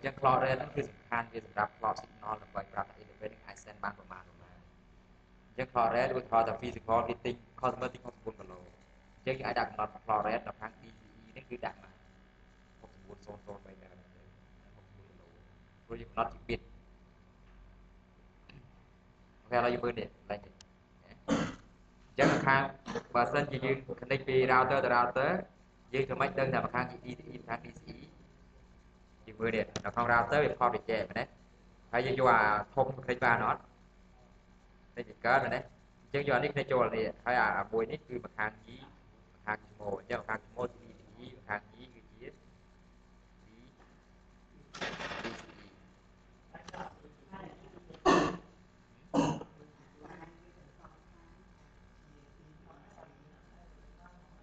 ចឹង chlorate ហ្នឹងគឺសំខាន់វាសម្រាប់ cloud signal ដើម្បីប្រាប់ថា interface នឹងអាច send បានប្រមាណចឹង chlorate ដូចថា physical heating cosmetic 69 គីឡូចឹងយើងអាចដាក់កំណត់ chlorate នៅខាង DCE នេះគឺដាក់មក6900 3ដែរ69គីឡូព្រោះយើងកំណត់ជា bit អូខេឥឡូវយើងមើលនេះឡើងនេះចឹងខាងបើសិនជាយើង connect ពី router ទៅ router យើងធ្វើម៉េចដឹងថាខាង DCE ទៅខាង DCE យើងមើលនេះនៅក្នុង router វា port វាចែកមែនទេហើយយើងយកអាធំ connect បានអត់នេះវាកើតមែនទេអញ្ចឹងយកអានេះ connect ចូលនេះហើយអាមួយនេះគឺមកខាង G មកខាងឈ្មោះអញ្ចឹងខាងឈ្មោះ DCE មកខាង G គឺជា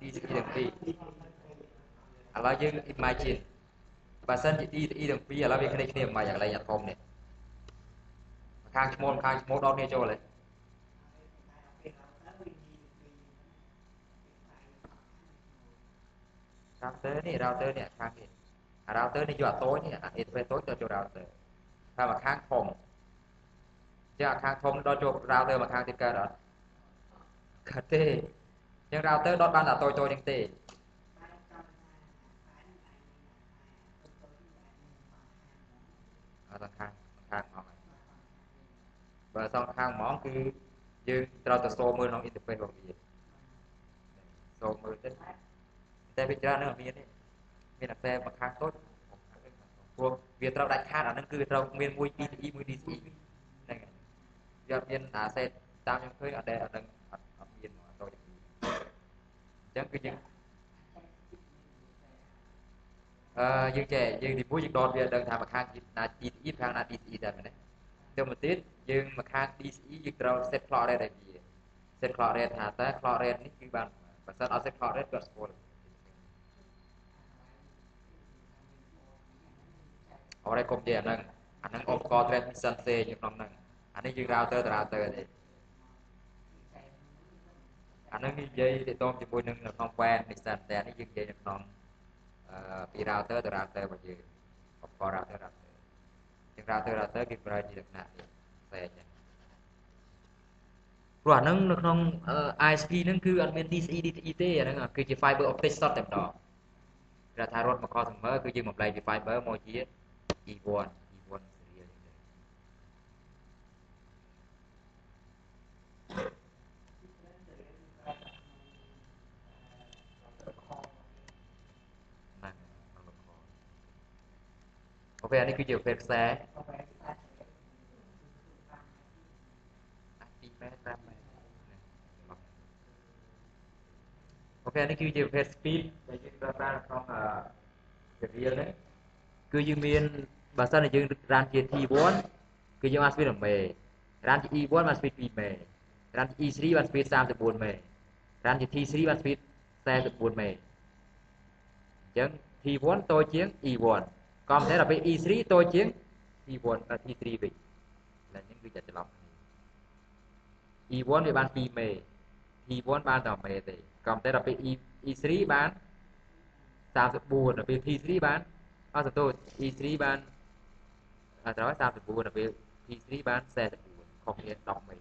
DCE ទាំងពីរឥឡូវយើង imagine បើសិនជា DCE ទាំងពីរឥឡូវវា connect គ្នាមកយ៉ាងឡើងអាធំនេះមកខាងឈ្មោះដល់គ្នាចូលហើយrouter នេះខាងនេះrouter នេះយកអាតូចនេះinterface តូចទៅចូល router ថាមកខាងធំចឹងអាខាងធំដល់ចូល router មកខាងទៀតកើតអត់កើតទេចឹង router ដុតបានតែតូចហ្នឹងទេអត់ខាងហ្មងបើសងខាងហ្មងគឺយើងត្រូវទៅសូមមើលក្នុង interface របស់វាសូមមើលទៅតែវាច្រើននឹងមានទេមានតែមកខាងតូចព្រោះវាត្រូវដាច់ខាតអានឹងគឺវាត្រូវមានមួយ DCE មួយ DCE ហ្នឹងហើយយកមានអាសេតតាមខ្ញុំឃើញអត់ដែលអានឹងអត់មានតូចអញ្ចឹងគឺយើងយើងចេះយើងទីមួយយើងដកវាដឹងថាមកខាងណា DCE ខាងណា DCE ដែរមែនទេទៅមកទៀតយើងមកខាង DCE យើងត្រូវ set clock rate ឲ្យវា set clock rate ថាតើ clock rate នេះគឺបានបើសិនអត់ set clock rate គាត់ស្គាល់អរេកុំនិយាយអាហ្នឹងឧបករណ៍ transmission ផ្សេងក្នុងហ្នឹងអានេះយើង router ទៅ router ទេអាហ្នឹងនិយាយទាក់ទងជាមួយនឹងនៅក្នុង WAN នេះសិនតែអានេះយើងនិយាយនៅក្នុងពី router ទៅ router របស់យើងឧបករណ៍ router ជាង router គេប្រើជាលក្ខណៈនេះផ្សេងចឹងព្រោះអាហ្នឹងនៅក្នុង ISP ហ្នឹងគឺអត់មាន DCE DTE ទេអាហ្នឹងគឺជា fiber optic សុទ្ធតែម្ដងគេថារត់មក customer គឺយើងបំលែងពី fiber មកជា E1 serial ហ្នឹងអូខេអានេះគឺជាប្រភេទខ្សែ2ម៉ែត្រ5ម៉ែត្រអូខេនេះគឺជាប្រភេទ speed ដែលយើងប្រើប្រាស់ក្នុងserial នេះគឺយើងមានបើសិនជាយើងរានជា T1 គឺយើងបាន speed 1មេរានជា E1 បាន speed 2មេរានជា E3 បាន speed 34មេរានជា T3 បាន speed 44មេអញ្ចឹង T1 តូចជាង E1 ក៏ប៉ុន្តែដល់ពេល E3 តូចជាង T1 T3 វិញឡើយនេះគឺចាត់ច្រឡំគ្នា E1 វាបាន2មេ T1 បានតែ1មេទេក៏ប៉ុន្តែដល់ពេល E3 បាន34ដល់ពេល T3 បានអត់ទៅ E3 បានត្រូវ34ដល់ពេល T3 បាន44ខុសគ្នា10មេ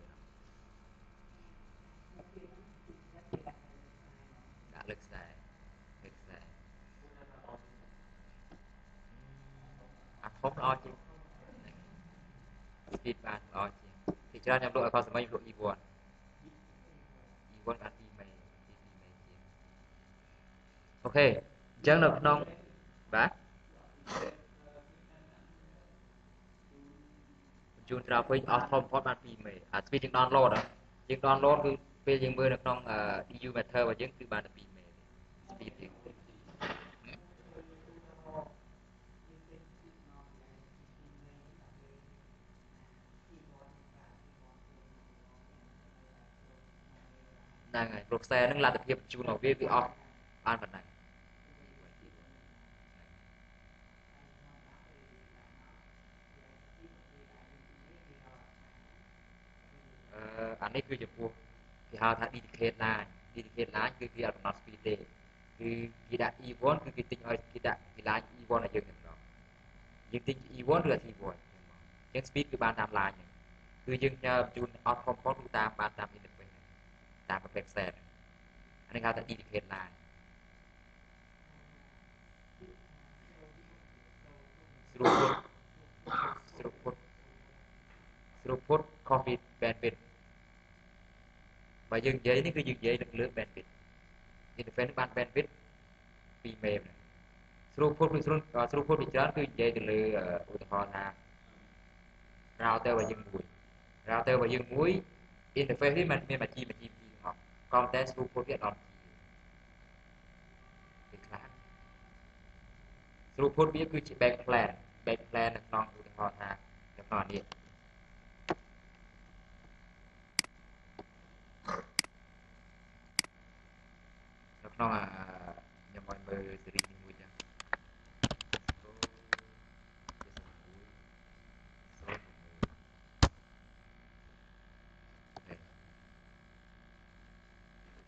ដាក់លើខ្សែអាធំល្អជាង speed បានល្អជាងទីច្រើនខ្ញុំលក់ឲ្យ customer ខ្ញុំលក់ E1 បាន2មេជាងអូខេអញ្ចឹងនៅក្នុងបាទបញ្ជូនក្រៅពេញអស់ធំបំផុតបាន2មេអា speed យើង download យើង download គឺពេលយើងមើលនៅក្នុង DU meter របស់យើងគឺបានតែ2មេ speed យើងហ្នឹងហើយព្រោះខ្សែហ្នឹងលទ្ធភាពបញ្ជូនរបស់វាអស់បានប៉ុណ្ណឹងអានេះគឺចំពោះគេហៅថា dedicate line គឺគេអត់កំណត់ speed ទេគឺគេដាក់ E1 គឺគេទិញឲ្យគេដាក់ពី line E1 ឲ្យយើងតែម្ដង យើងទិញ E1 ឬ T1 ចឹង speed គឺបានតាម line ហ្នឹងគឺយើងញើសជូនអត់ខំខំគឺតាមបានតាម interface តាមប្រភេទខ្សែអានេះហៅថា dedicate line ស្រួលពុតស្រួលពុតស្រួលពុតខុសពី bandwidth បើយើងនិយាយនេះគឺយើងនិយាយលើ bandwidth interface បាន bandwidth 2 MB ស្រួលពុតគឺស្រួលពុតពីច្រើនគឺនិយាយទៅលើឧទាហរណ៍ថា router របស់យើងមួយ router របស់យើងមួយ interface នេះมันមានមួយ G ទាំងអស់ក៏តែស្រួលពុតវាដល់ G វាខ្លាំងស្រួលពុតវាគឺជា back plan នៅក្នុងឧទាហរណ៍ថាចំណងនេះនៅក្នុងខ្ញុំឲ្យមើលសេរីមួយចឹង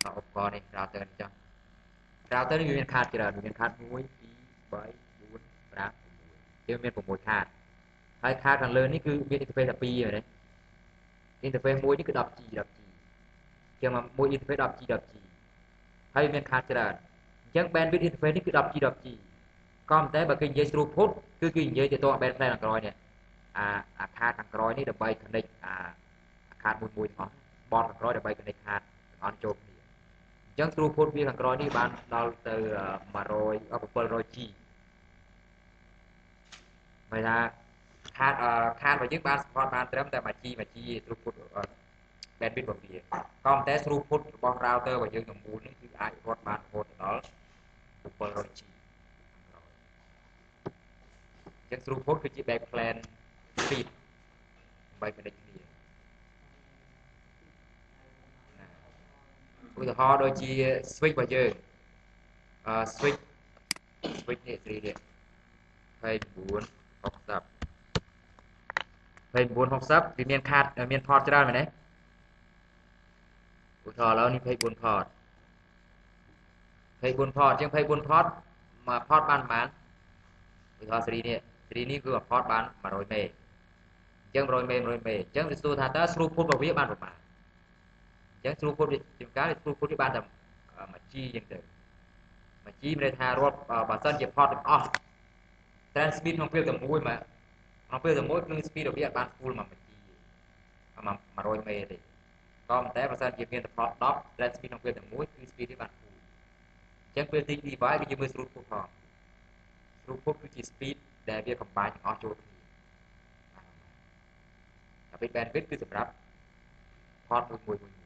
ឧបករណ៍នេះ router នេះចឹង router នេះវាមានខាតច្រើនវាមានខាត1 2 3 4 5 6វាមាន6ខាតហើយខាតខាងលើនេះគឺមាន interface 12មែនទេ interface មួយនេះគឺ 10G ជាងមួយ interface 10G ហើយមានខាតច្រើនអញ្ចឹង bandwidth interface នេះគឺ 10G ក៏ប៉ុន្តែបើគេនិយាយ throughput គឺគេនិយាយទៅដល់ band plan ខាងក្រោយនេះអាខាតខាងក្រោយនេះដើម្បី connect អាខាតមួយទាំងអស់បតខាងក្រោយដើម្បី connect ខាតទាំងអស់ចូលគ្នាអញ្ចឹង throughput វាខាងក្រោយនេះបានដល់ទៅ700G ហើយថាខាតរបស់យើងបាន support បានត្រឹមតែ 1G throughput bandwidth របស់វាក៏ប៉ុន្តែ throughput របស់ router របស់យើងទាំងមូលនេះគឺអាចរត់បានរហូតដល់ 700G អញ្ចឹង throughput គឺជា back plan speed ដើម្បី connect គ្នាឧទាហរណ៍ដូចជា switch របស់យើងswitch នេះស្រីនេះ2960វាមានខាតមាន port ច្រើនមែនទេឧទាហរណ៍ឥឡូវនេះ24 port ជាង24 port មួយ port បានប្រហែលឧទាហរណ៍សេរីនេះគឺ port បាន100 មេអញ្ចឹង100 មេអញ្ចឹងវាសួរថាតើ throughput របស់វាបានប្រហែលអញ្ចឹង throughput វាជាងការ throughput វាបានតែ 1G អញ្ចឹងទៅ 1G មានន័យថារាប់បើសិនជា port ទាំងអស់ transmit ក្នុងពេលតែមួយមកក្នុងពេលតែមួយគឺ speed របស់វាអត់បាន full 1G 100 មេទេក៏ប៉ុន្តែបើសិនជាមាន port 10 transmit ក្នុងពេលតែមួយគឺ speed វាបាន full អញ្ចឹងពេលទិញ device វាយើងមើល throughput ផង throughput គឺជា speed ដែលវា combine ទាំងអស់ចូលគ្នាតែពេល bandwidth គឺសម្រាប់ port មួយហ្នឹងហើយ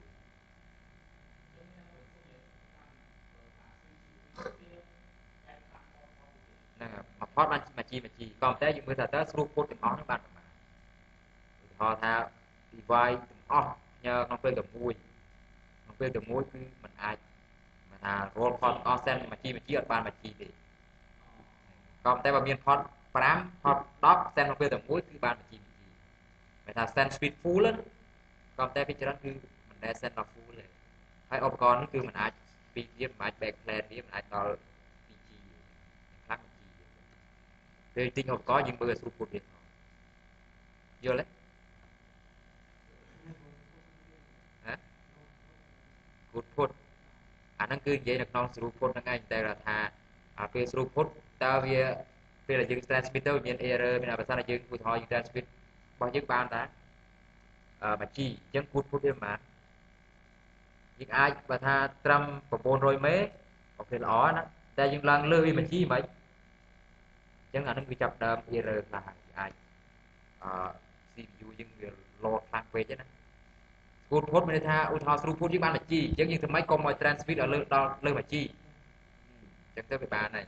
port បាន 1G ក៏ប៉ុន្តែយើងមើលថាតើ throughput ទាំងអស់ហ្នឹងបានប្រមាណឧទាហរណ៍ថា device ទាំងអស់ញើក្នុងពេលតែមួយគឺมันអាចថា roll port អស់ send 1G អត់បាន 1G ទេក៏ប៉ុន្តែបើមាន port 5 port 10 send ក្នុងពេលតែមួយគឺបាន 1G ហៅថា send speed full ក៏ប៉ុន្តែពីច្រើនគឺមិនដែល send ដល់ full ទេហើយឧបករណ៍នេះគឺมันអាចពីវាមិនអាច back plan វាមិនអាចដល់ 2G ខ្លាំង 1G ពេលទិញឧបករណ៍យើងមើល throughput វាយល់ទេហ៎ throughput អាហ្នឹងគឺនិយាយនៅក្នុង throughput ហ្នឹងឯងតែថាពេល throughput តើវាពេលដែលយើង transmit ទៅវាមាន error មានប្រសិនតែយើងឧទាហរណ៍យើង transmit របស់យើងបានតា1G អញ្ចឹង throughput វាប្រហែលយើងអាចបើថាត្រឹម900 មេអូខេល្អណាតែយើងឡើងលើវា 1G មិនអញ្ចឹងអានឹងវាចាប់ដើម error ខ្លះអាចCPU យើងវា load ខ្លាំងពេកណា throughput មានន័យថាឧទាហរណ៍ throughput យើងបាន 1G អញ្ចឹងយើងធ្វើម៉េចកុំឲ្យ transmit ដល់លើ 1G អញ្ចឹងទៅវាបានហើយ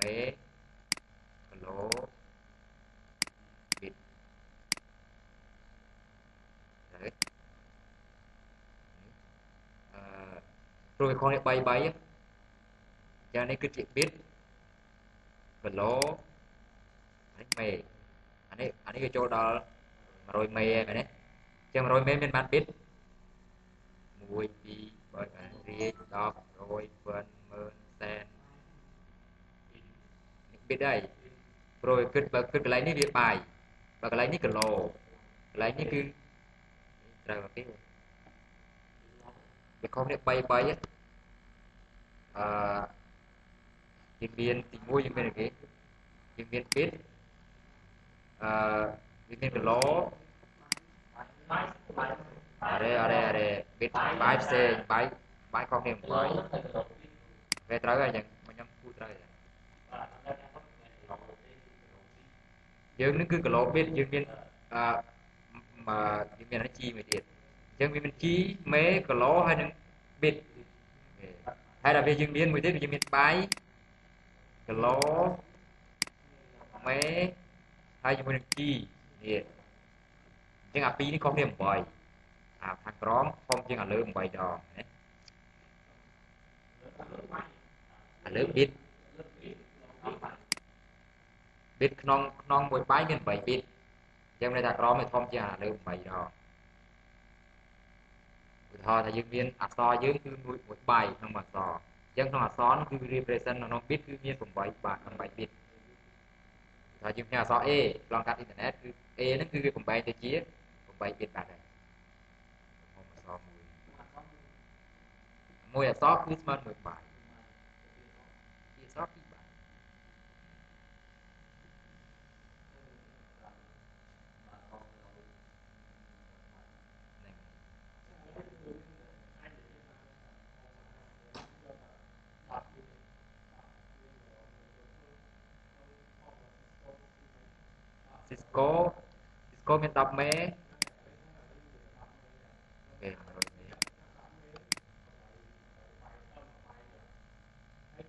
មេគីឡូប៊ីតđấy rồi con này bay bay giờ này cứ chỉ biếtគីឡូនេះមេអានេះគឺចូលដល់100មេហ្នឹងមែនទេចឹង100មេមានបានប៊ីត1 2 3 រាជ10 100 1000 10000សែននេះប៊ីតហើយព្រោះគិតបើគិតកន្លែងនេះវាបាយបើកន្លែងនេះគីឡូកន្លែងនេះគឺត្រូវមកគេវាខុសគ្នា3យើងមានទី1យើងមានអីគេយើងមានប៊ីតយើងមានគីឡូអរេប៊ីតបាយផ្សេងបាយខុសគ្នា8វាត្រូវហើយចឹងខ្ញុំគូត្រូវហើយយើងនឹងគឺគីឡូប៊ីតយើងមានយើងមានអាជីមួយទៀតអញ្ចឹងវាមានជីមេគីឡូហើយនឹងប៊ីតហើយដល់ពេលយើងមានមួយទៀតយើងមានបាយគីឡូមេហើយជាមួយនឹងជីនេះអញ្ចឹងអាពីរនេះខុសគ្នា8អាខាងក្រោមខុសជាងអាលើ8ដងណាអាលើប៊ីតក្នុងមួយបាយមាន8ប៊ីតអញ្ចឹងន័យថាក្រោមវាធំជាងអាលើ8ដងឧទាហរណ៍ថាយើងមានអក្សរយើងគឺមួយបាយក្នុងអក្សរអញ្ចឹងក្នុងអក្សរនោះគឺ represent ក្នុង bit គឺមាន8bit ถ้าយើងផ្ញើអក្សរ A ឆ្លងកាត់អ៊ីនធឺណិតគឺ A ហ្នឹងគឺវាបំបែកទៅជា8 bit បាត់ហើយក្នុងអក្សរមួយអក្សរគឺស្មើនឹង1បាយពីអក្សរ2បាយCisco មាន10មេគេ100មេ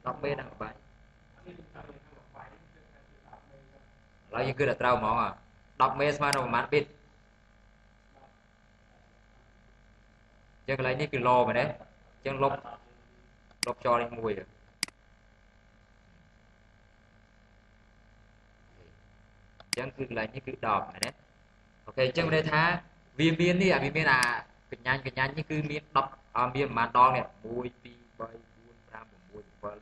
10មេដល់បាយឥឡូវយើងគិតតែត្រូវហ្មង10មេស្មើនឹងប្រមាណ bit ចឹងកន្លែងនេះគឺឡមែនទេចឹងលុបចោលនេះមួយចឹងគឺកន្លែងនេះគឺ10មែនទេអូខេចឹងមានន័យថាវាមាននេះវាមានអាកញ្ញាញនេះគឺមាន10មានប្រមាណដងនេះ1 2 3 4 5 6 7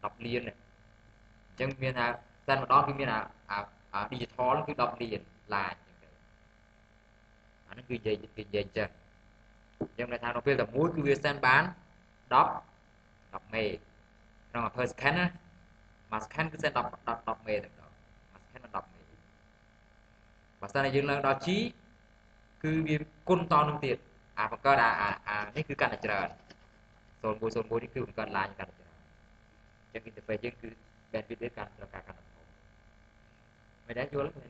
10លានអញ្ចឹងមានថាតែម្ដងគឺមានអា digital គឺ10លានឡានអញ្ចឹងអាហ្នឹងគឺនិយាយអញ្ចឹងយើងន័យថានៅពេលតែមួយគឺវា send បាន10មេក្នុង per second ណាមួយ second គឺ send 10មេតែម្ដងមួយ second 10មេបើសិនតែយើងឡើងដល់ G គឺវាគុណតនឹងទៀតអាបង្កើតអានេះគឺកាន់តែច្រើន01នេះគឺបង្កើតឡានកាន់តែច្រើនអញ្ចឹង interface យើងគឺ bandwidth វាកាន់ត្រូវការកាន់តែធំមិនដែរយល់ទេ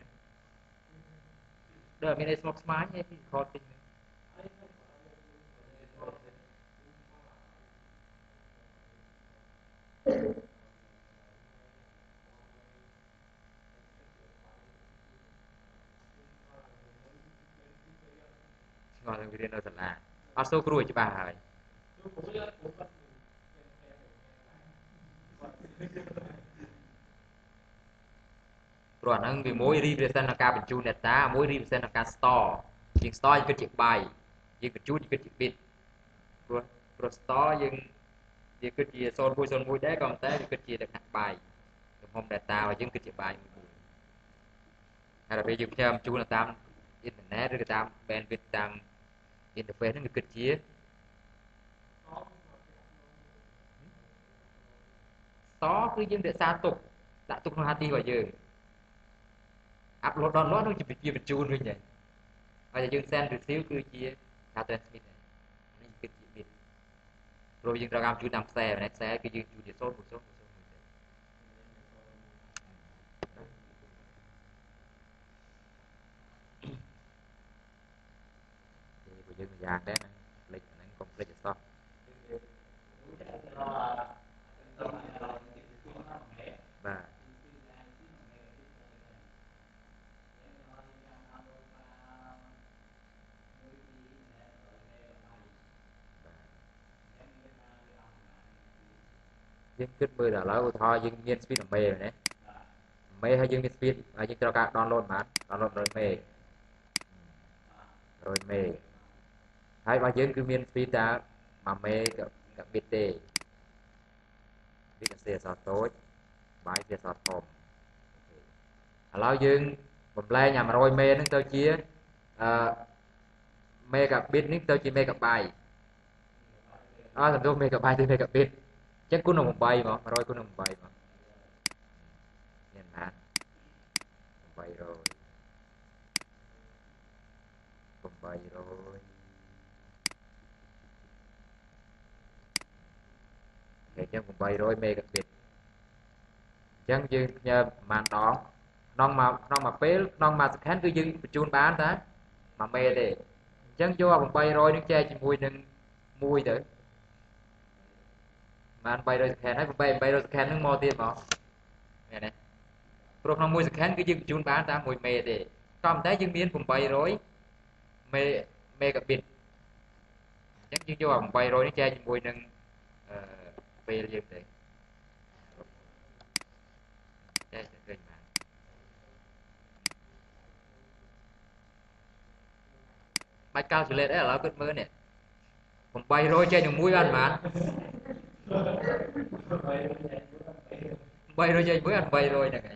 ដល់មានអីស្មុគស្មាញទេពីខតតិចឆ្ងល់នឹងរៀននៅសាលាអត់សូវគ្រូឲ្យច្បាស់ហើយព្រោះអាហ្នឹងវាមួយ represent នឹងការបញ្ជូន data មួយ represent នឹងការ store យើង store យើងគិតជា byte យើងបញ្ជូនយើងគិតជា bit ព្រោះ store យើងគិតជា01ដែរក៏ប៉ុន្តែវាគិតជាលក្ខណៈ byte ទំហំ data របស់យើងគិតជា byte មួយហើយដល់ពេលយើងផ្ញើបញ្ជូនតាមអ៊ីនធឺណិតឬក៏តាម bandwidth តាម interface ហ្នឹងវាគិតជាគឺយើងរក្សាទុកដាក់ទុកក្នុង hard disk របស់យើង upload download នោះជាបញ្ជូនវិញហើយហើយតែយើង send receive គឺជាការ transmit នេះគិតជា bit ព្រោះយើងត្រូវការបញ្ជូនតាមខ្សែគឺយើងបញ្ជូនជា0 0 0 1ទេយើងម្យ៉ាងដែរណាលេខហ្នឹងកុំភ្លេចអសោះបាទ យើងគិតមើលឥឡូវឧទាហរណ៍យើងមាន speed 1 MB ណាមេហើយយើងមាន speed ហើយយើងត្រូវការ download បាន download 100 MB 100 MB ហើយរបស់យើងគឺមាន speed តែ1 MB ក៏ bit ទេ bit អក្សរតូចបាយអក្សរធំឥឡូវយើងបំលែងអា100 MB ហ្នឹងទៅជាmegabit នេះទៅជា megabyte សំដៅ megabyte ទៅ megabit អញ្ចឹងគុណនឹង8មក100គុណនឹង8មកមានបាន800 អញ្ចឹង800 megabit អញ្ចឹងយើងផ្ញើប្រហែលដងក្នុងមួយពេលក្នុងមួយ second គឺយើងបញ្ជូនបានតែ1 មេទេអញ្ចឹងយក800នឹងចែកជាមួយនឹង1ទៅបាន300 second ហើយ800 second ហ្នឹងមកទៀតមកមែនទេព្រោះក្នុង1 second គឺយើងបញ្ជូនបានតែ1 មេទេក៏ប៉ុន្តែយើងមាន800 megabit អញ្ចឹងយើងយក800នេះចែកជាមួយនឹងពេលយើងទៅចែកទៅឃើញបានបាច់ calculate អីឥឡូវគិតមើលនេះ800ចែកនឹង1បានប៉ុន្មាន800ចែក1អត់800ហ្នឹងឯង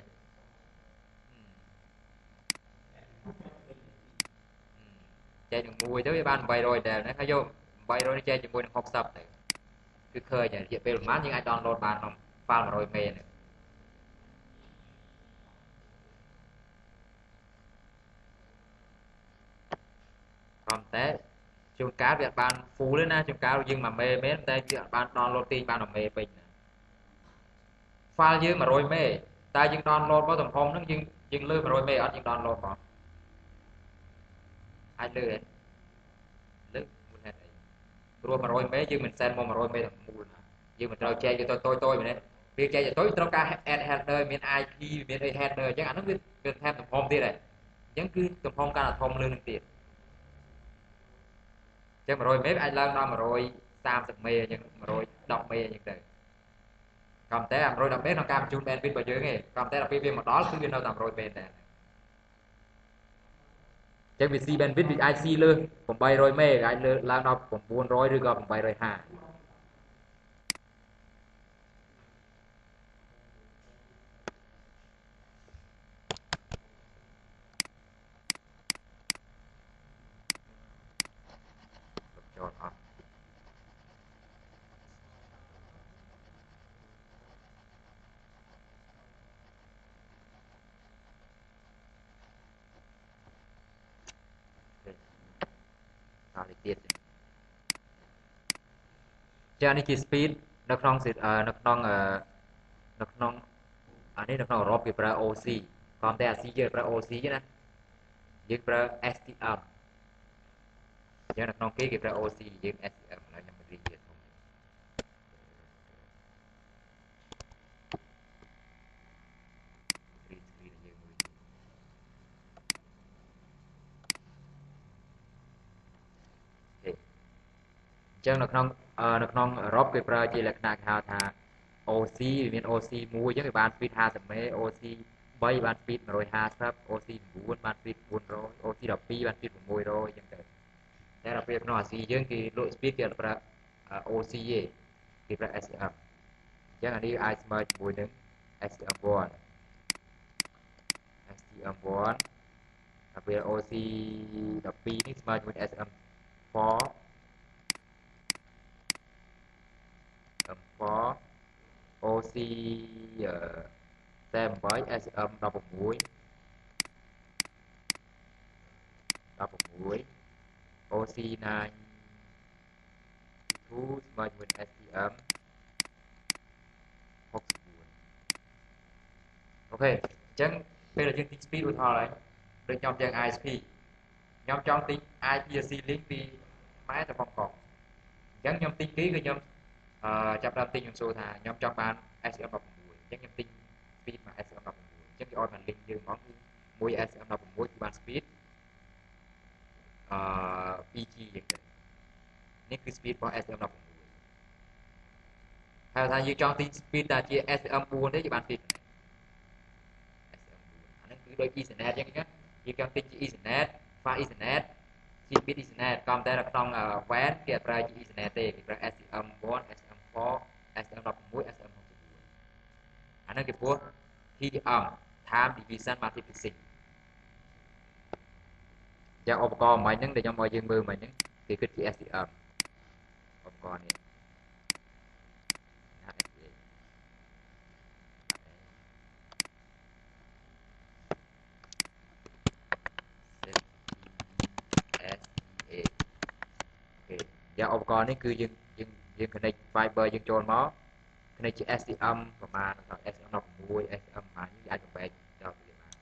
ចែកនឹង1ទៅវាបាន800ដែរណាហើយយក800នេះចែកជាមួយនឹង60ទៅគឺឃើញរយៈពេលប្រហែលយើងអាច download បានក្នុង file 100 MB ហ្នឹងព្រមតែជួនកាលវាអត់បាន full ទេណាជួនកាលយើង1 MB មែនតែវាអត់បាន download ទាញបាន1 MB ពេញណា file យើង100 MB តែយើង download មកទំហំហ្នឹងយើងលើ100 MB អត់យើង download មកអាចលើទេលើមូលហេតុអីព្រោះ100 MB យើងមិន send មក100 MB ទាំងមូលណាយើងមិនត្រូវចែកទៅតូចមែនទេវាចែកទៅតូចត្រូវការ add header មាន IP មានអី header អញ្ចឹងអាហ្នឹងវាថែមទំហំទៀតហើយអញ្ចឹងគឺទំហំកាន់តែធំលើនឹងទៀតអញ្ចឹង100 MB អាចឡើងដល់130 MB អញ្ចឹង110 MB អញ្ចឹងទៅក៏តែ110 MB ក្នុងការបញ្ជូន bandwidth របស់យើងឯងក៏តែដល់ពេលវាមកដល់គឺវានៅតែ100 MB ដែរចឹងវា C bandwidth វាអាច C លើ800 មេអាចលើឡើងដល់900ឬក៏850ចូលអត់ដល់ទៀតចានេះជា speed នៅក្នុងនៅក្នុងអានេះនៅក្នុងអឺរ៉ុបគេប្រើ OC ក៏តែអាស៊ីយើងប្រើ OC ណាយើងប្រើ STM អញ្ចឹងនៅក្នុងគេប្រើ OC យើង STM ហើយខ្ញុំរៀបជាធំscreen យើងមួយទេអញ្ចឹងនៅក្នុងអឺរ៉ុបគេប្រើជាលក្ខណៈគេហៅថា OC វាមាន OC 1អញ្ចឹងវាបាន speed 50 មេ OC 3បាន speed 150 OC 9បាន speed 400 OC 12បាន speed 600អញ្ចឹងទៅតែដល់ពេលក្នុងអាស៊ីយើងគេលក់ speed គេអត់ប្រើ OC ទេគេប្រើ SCM អញ្ចឹងអានេះអាចស្មើជាមួយនឹង SCM1 SCM1 ដល់ពេល OC 12នេះស្មើជាមួយ SCM4 M4 OC 8 SM16 OC9 2ស្មើជាមួយ STM 64អូខេអញ្ចឹងពេលដែលយើងទិញ speed ឧទាហរណ៍ហើយដូចខ្ញុំយ៉ាង ISP ខ្ញុំចង់ទិញ IPC link ពីម៉ែទៅហុងកុងអញ្ចឹងខ្ញុំទិញគេគឺខ្ញុំចាប់ដើមទិញខ្ញុំសួរថាខ្ញុំចង់បាន SM16 អញ្ចឹងខ្ញុំទិញ speed មក SM16 អញ្ចឹងគេឲ្យមក link យើងមកគឺមួយ SM16 គឺបាន speed 2G អញ្ចឹងទៅនេះគឺ speed របស់ SM16 ហើ ហើយថាយើងចង់ទិញ speed តែជា STM4 ទេជាបាន speed ហ្នឹង STM4 អាហ្នឹងគឺដូច Ethernet អញ្ចឹងណាយើងចង់ទិញជា Ethernet Fast Ethernet ជា Speed Ethernet ក៏តែនៅក្នុង WAN គេប្រើជា Ethernet ទេគេប្រើ STM1 STM4 STM16 STM69 អាហ្នឹងគេពោល TDM Time Division Multiplexing យ៉ាងឧបករណ៍មិញហ្នឹងដែលខ្ញុំឲ្យយើងមើលមិញហ្នឹងគេគិតជា STM ឧបករណ៍នេះណា STAយ៉ាងឧបករណ៍នេះគឺយើង connect fiber យើងចូលមក connect ជា STM ប្រមាណ STM16 STM ប្រហែលនេះអាចបំបែកដល់វាបាន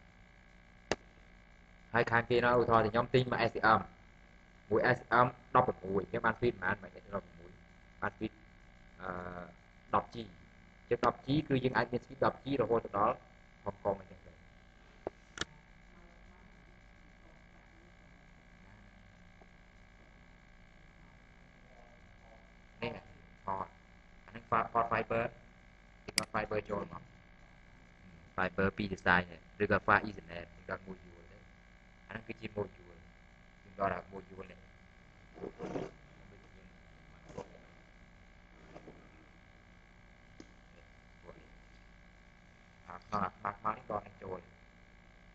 ហើយខាងគេនោះឧទាហរណ៍ខ្ញុំទិញមក STM មួយ STM 16គេបាន speed ប្រហែលមក STM 16បាន speed 10G ជាង 10G គឺយើងអាចមាន speed 10G រហូតដល់ហុងកុងអញ្ចឹងទៅនេះផតអានេះផត fiber គេគាត់ fiber ចូលមក fiber 2 design ឬក៏ Fast Ethernet យើងដល់ module ទេអាហ្នឹងគឺជា module យើងដល់ module នេះក្នុងអាខ្មៅនេះដល់នឹងចូល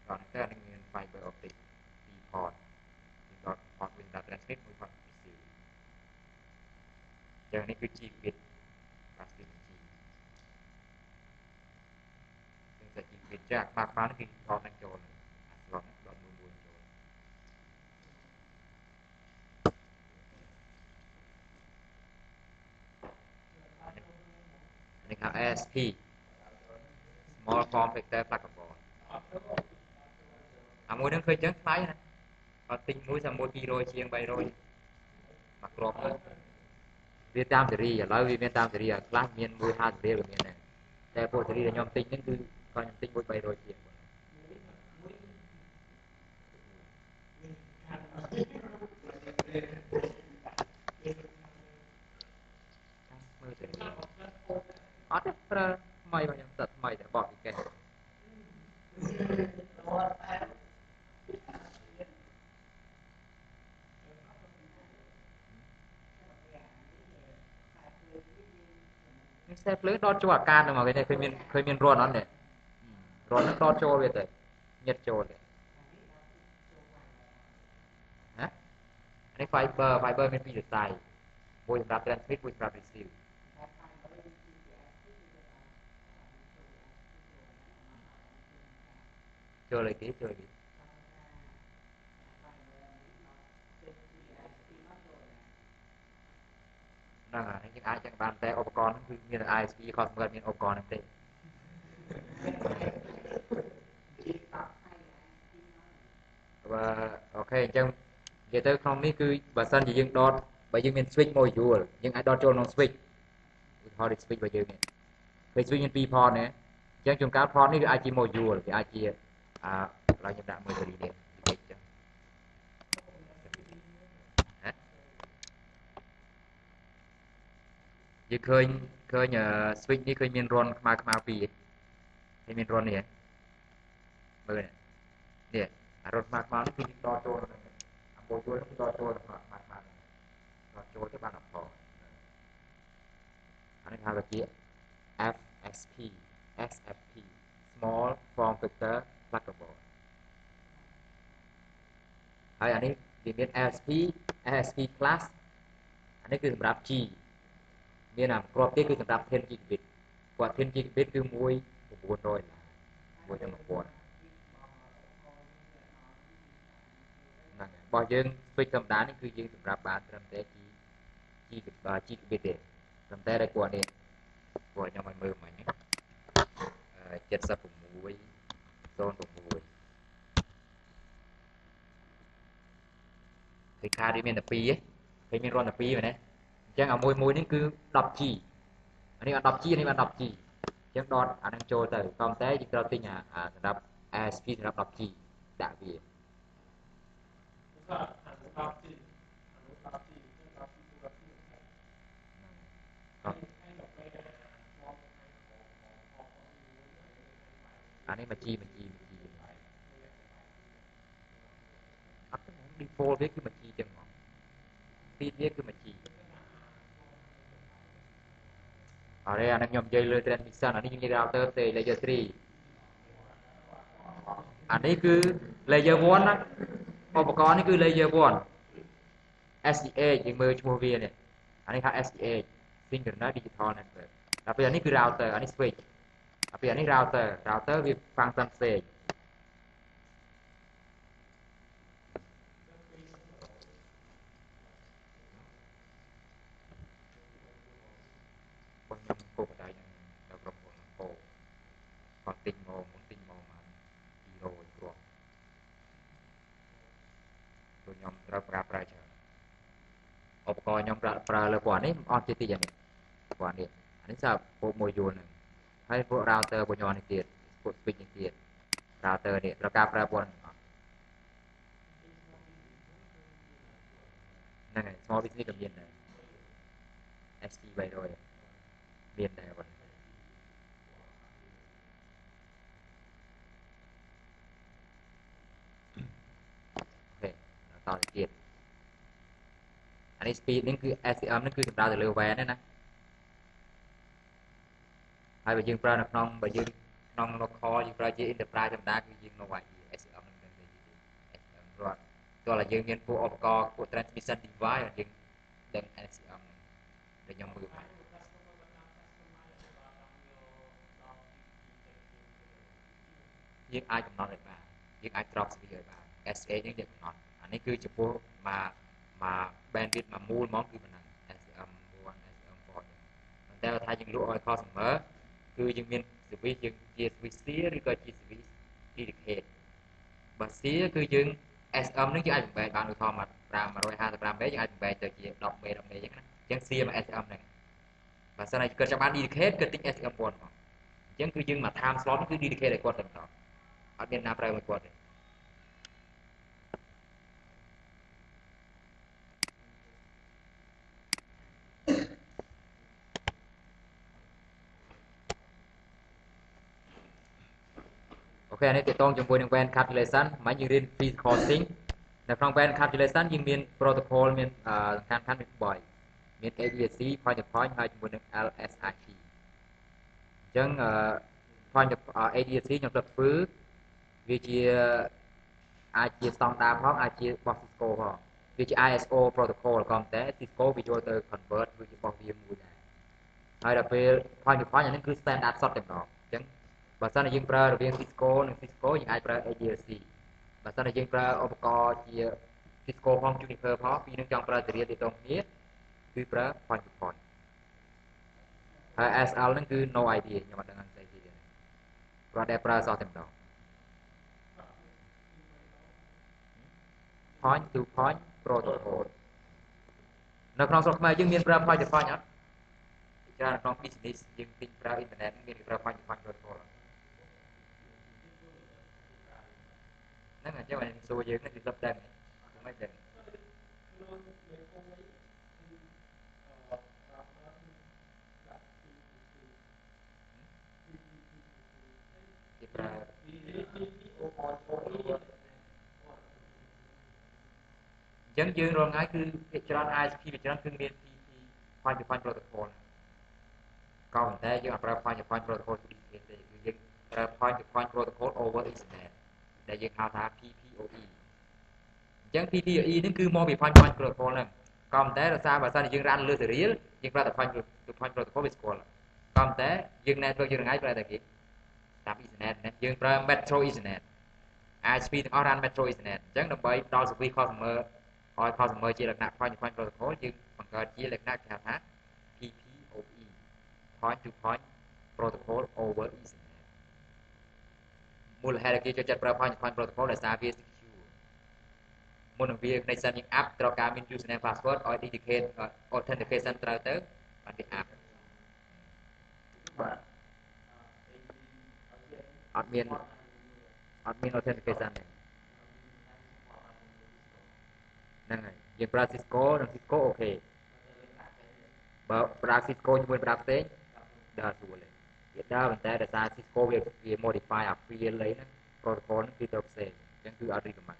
ដល់ទៅអានេះមាន fiber optic 2 port យើងដល់ port វិញដល់ transmit មួយ port receive យ៉ាងនេះគឺ Gigabit បាទ G ซึ่งតែ Gigabit ចាអាខ្មៅនេះគឺដល់នឹងចូលអាស្លុតនេះដល់មួយចូលនេះហៅ ASP Small Form Factor Pluggable អាមួយនឹងឃើញចឹងថ្លៃណាអត់ទិញមួយតែមួយ200ជាង300មកគ្រាប់ទៅវាតាមសេរីឥឡូវវាមានតាមសេរីខ្លះមាន150រៀលក៏មានដែរតែពួកសេរីដែលខ្ញុំទិញហ្នឹងគឺគាត់ខ្ញុំទិញមួយ300ជាងមើលសេរីអត់ទេប្រើថ្មីរបស់ខ្ញុំទឹកថ្មីតែបោះពីកេះខ្សែភ្លើងដតចូលអាកាសហ្នឹងមកគេឃើញមានរត់អត់ទេរត់ហ្នឹងដតចូលវាទៅញាត់ចូលទេណានេះ fiber មាន2ខ្សែមួយសម្រាប់ transmit មួយសម្រាប់ receive ចូលអីគេចូលអីគេហ្នឹងហើយយើងអាចចឹងបានតែឧបករណ៍ហ្នឹងគឺមាន ISP ខុសសម្រាប់មានឧបករណ៍ហ្នឹងទេបាទអូខេអញ្ចឹងនិយាយទៅក្នុងនេះគឺបើសិនជាយើងដតបើយើងមាន switch module យើងអាចដតចូលក្នុង switch ឧទាហរណ៍ switch របស់យើងនេះពេល switch មាន2 port ណាអញ្ចឹងជួនកាល port នេះវាអាចជា module វាអាចជាឡើយខ្ញុំដាក់មើលទៅនេះអញ្ចឹងយើងឃើញ switch នេះឃើញមានរន្ធខ្មៅពីរហើយមានរន្ធនេះមើលនេះអារន្ធខ្មៅនេះគឺយើងដកចូលអាមួយចូលនេះដកចូលខ្មៅដកចូលទៅបានអត់ផងអានេះហៅថាជា FSP SFP Small Form Factor Pluggable ហើយអានេះវាមាន ASP Class អានេះគឺសម្រាប់ G មានអាគ្រាប់ទៀតគឺសម្រាប់ 10 Gigabit គាត់ 10 Gigabit គឺ1900មួយដល់1000ហ្នឹងរបស់យើង switch ធម្មតានេះគឺយើងសម្រាប់បានត្រឹមតែ Gigabit ទេត្រឹមតែតែគាត់នេះគាត់ខ្ញុំឲ្យមើលមិញ7606គឺខាតវាមានតែ2ឯងមានរន្ធតែ2មែនទេអញ្ចឹងអាមួយនេះគឺ 10G អានេះបាន 10G អានេះបាន 10G អញ្ចឹងដតអានឹងចូលទៅក៏តែយើងត្រូវទិញសម្រាប់ ASP សម្រាប់ 10G ដាក់វា នេះមកជីអត់ default វាគឺមកជីចឹងហ្មង speed វាគឺមកជីអរេអានេះខ្ញុំនិយាយលើ transmission អានេះយើងនិយាយ router ផ្សេង layer 3អានេះគឺ layer 1 ណាឧបករណ៍នេះគឺ layer 1 SDA យើងមើលឈ្មោះវានេះអានេះហៅ SDA Synchronous Digital Network ដល់ពេលអានេះគឺ router អានេះ switch ដល់ពេលអានេះ router វា function ផ្សេងបងខ្ញុំគោលបដៅនឹងដល់ក្រុមហ៊ុនអង្គរគាត់ទិញមកមក200គ្រាប់ព្រោះខ្ញុំត្រូវប្រើច្រើនឧបករណ៍ខ្ញុំប្រើលើគាត់នេះអត់ជាទីយ៉ាងនេះគាត់នេះអានេះសាប់ពួកមួយយួរនឹងហើយពួក router ពួកខ្ញុំនេះទៀតពួក switch នេះទៀត router នេះត្រូវការប្រើពួកហ្នឹងហើយ small business ក៏មានដែរ ST 300មានដែរបងអូខេតទៅទៀតអានេះ speed នេះគឺ SCM នេះគឺសម្ដៅទៅលើ WAN ទេណាហើយបើយើងប្រើនៅក្នុងបើយើងក្នុង local យើងប្រើជា enterprise ធម្មតាគឺយើងនៅ YE SCM នឹងទៅ SCM រត់តោះតែយើងមានពួកឧបករណ៍ពួក transmission device យើងដឹង SCM ដែលខ្ញុំមើលយើងអាចកំណត់ឲ្យបានយើងអាច drop speed ឲ្យបាន SA នេះយើងកំណត់អានេះគឺចំពោះមក bandwidth មកមូលហ្មងគឺប៉ុណ្ណឹង SCM 1 SCM 4តែថាយើងលក់ឲ្យ customer គឺយើងមាន service យើងជា service steer ឬក៏ជា service dedicate បើ steer គឺយើង SM នេះយើងអាចបំបែកបានឧទាហរណ៍មក555 មេយើងអាចបំបែកទៅជា10មេ10មេអញ្ចឹងណាអញ្ចឹង steer មក SM ហ្នឹងបើសិនតែគាត់ចាំបាន dedicate គាត់ទិញ SM 4មកអញ្ចឹងគឺយើងមក time slot គឺ dedicate ឲ្យគាត់តែម្ដងអត់មានណាប្រើមួយគាត់ទេអូខេអានេះតកតងជាមួយនឹង WAN calculation មិនយើងរៀន physical sync នៅក្នុង WAN calculation យើងមាន protocol មានសំខាន់ៗមាន3មាន ADAC point to point ហើយជាមួយនឹង LSIP អញ្ចឹងpoint ADAC ខ្ញុំទៅធ្វើវាជាអាចជា standard ផងអាចជារបស់ Cisco ផងវាជា ISO protocol ក៏ប៉ុន្តែ Cisco វាយកទៅ convert វាជារបស់វាមួយដែរហើយដល់ពេល point to point អានេះគឺ standard សុទ្ធតែម្ដងអញ្ចឹងបើសិនជាយើងប្រើរវាង Cisco និង Cisco យើងអាចប្រើ ADAC បើសិនជាយើងប្រើឧបករណ៍ជា Cisco ផង Juniper ផងពីរនឹងចង់ប្រើសេរីទាក់ទងគ្នាគឺប្រើ point to point ហើយ SL ហ្នឹងគឺ no idea ខ្ញុំអត់ដឹងស្អីទៀតគាត់តែប្រើសោះតែម្ដង point to point protocol នៅក្នុងស្រុកខ្មែរយើងមានប្រើ point to point អត់ច្រើនក្នុង business យើងទិញប្រើ internet មានប្រើ point to point protocol ហ្នឹងអញ្ចឹងបើសួរយើងគឺស្បដឹងមិនដឹងគេប្រើអញ្ចឹងយើងរងថ្ងៃគឺភាគច្រើន ISP ភាគច្រើនគឺមាន PP point to point protocol ក៏ប៉ុន្តែយើងអត់ប្រើ point to point protocol ទេគឺយើងប្រើ point to point protocol over Ethernet ដែលយើងហៅថា PPOE អញ្ចឹង PPOE ហ្នឹងគឺមកពី point to point protocol ហ្នឹងក៏ប៉ុន្តែដោយសារបើសិនជាយើងរ៉ានលើ serial យើងប្រើតែ point to point protocol វាស្គាល់ក៏ប៉ុន្តែយើង network យើងថ្ងៃប្រើតែគេតាម Ethernet យើងប្រើ Metro Ethernet ISP ទាំងអស់ run Metro Ethernet អញ្ចឹងដើម្បីផ្ដល់ service customer ឲ្យ customer ជាលក្ខណៈ point to point protocol យើងបង្កើតជាលក្ខណៈគេហៅថា PPOE point to point protocol over Ethernet មូលហេតុគេចូលចិត្តប្រើ point to point protocol ដោយសារវា secure មុននឹងវា connection យើង app ត្រូវការមាន username password ឲ្យ dedicate authentication ត្រូវទៅបានវា app បាទអត់មាន authentication ទេហ្នឹងហើយយើងប្រើ Cisco និង Cisco អូខេបើប្រើ Cisco ជាមួយប្រើផ្សេងដល់ស្រួលទេ វាដើរប៉ុន្តែដោយសារ Cisco វា modify អា field អីហ្នឹង protocol ហ្នឹងគឺទៅផ្សេងអញ្ចឹងគឺអត់ recommend អត់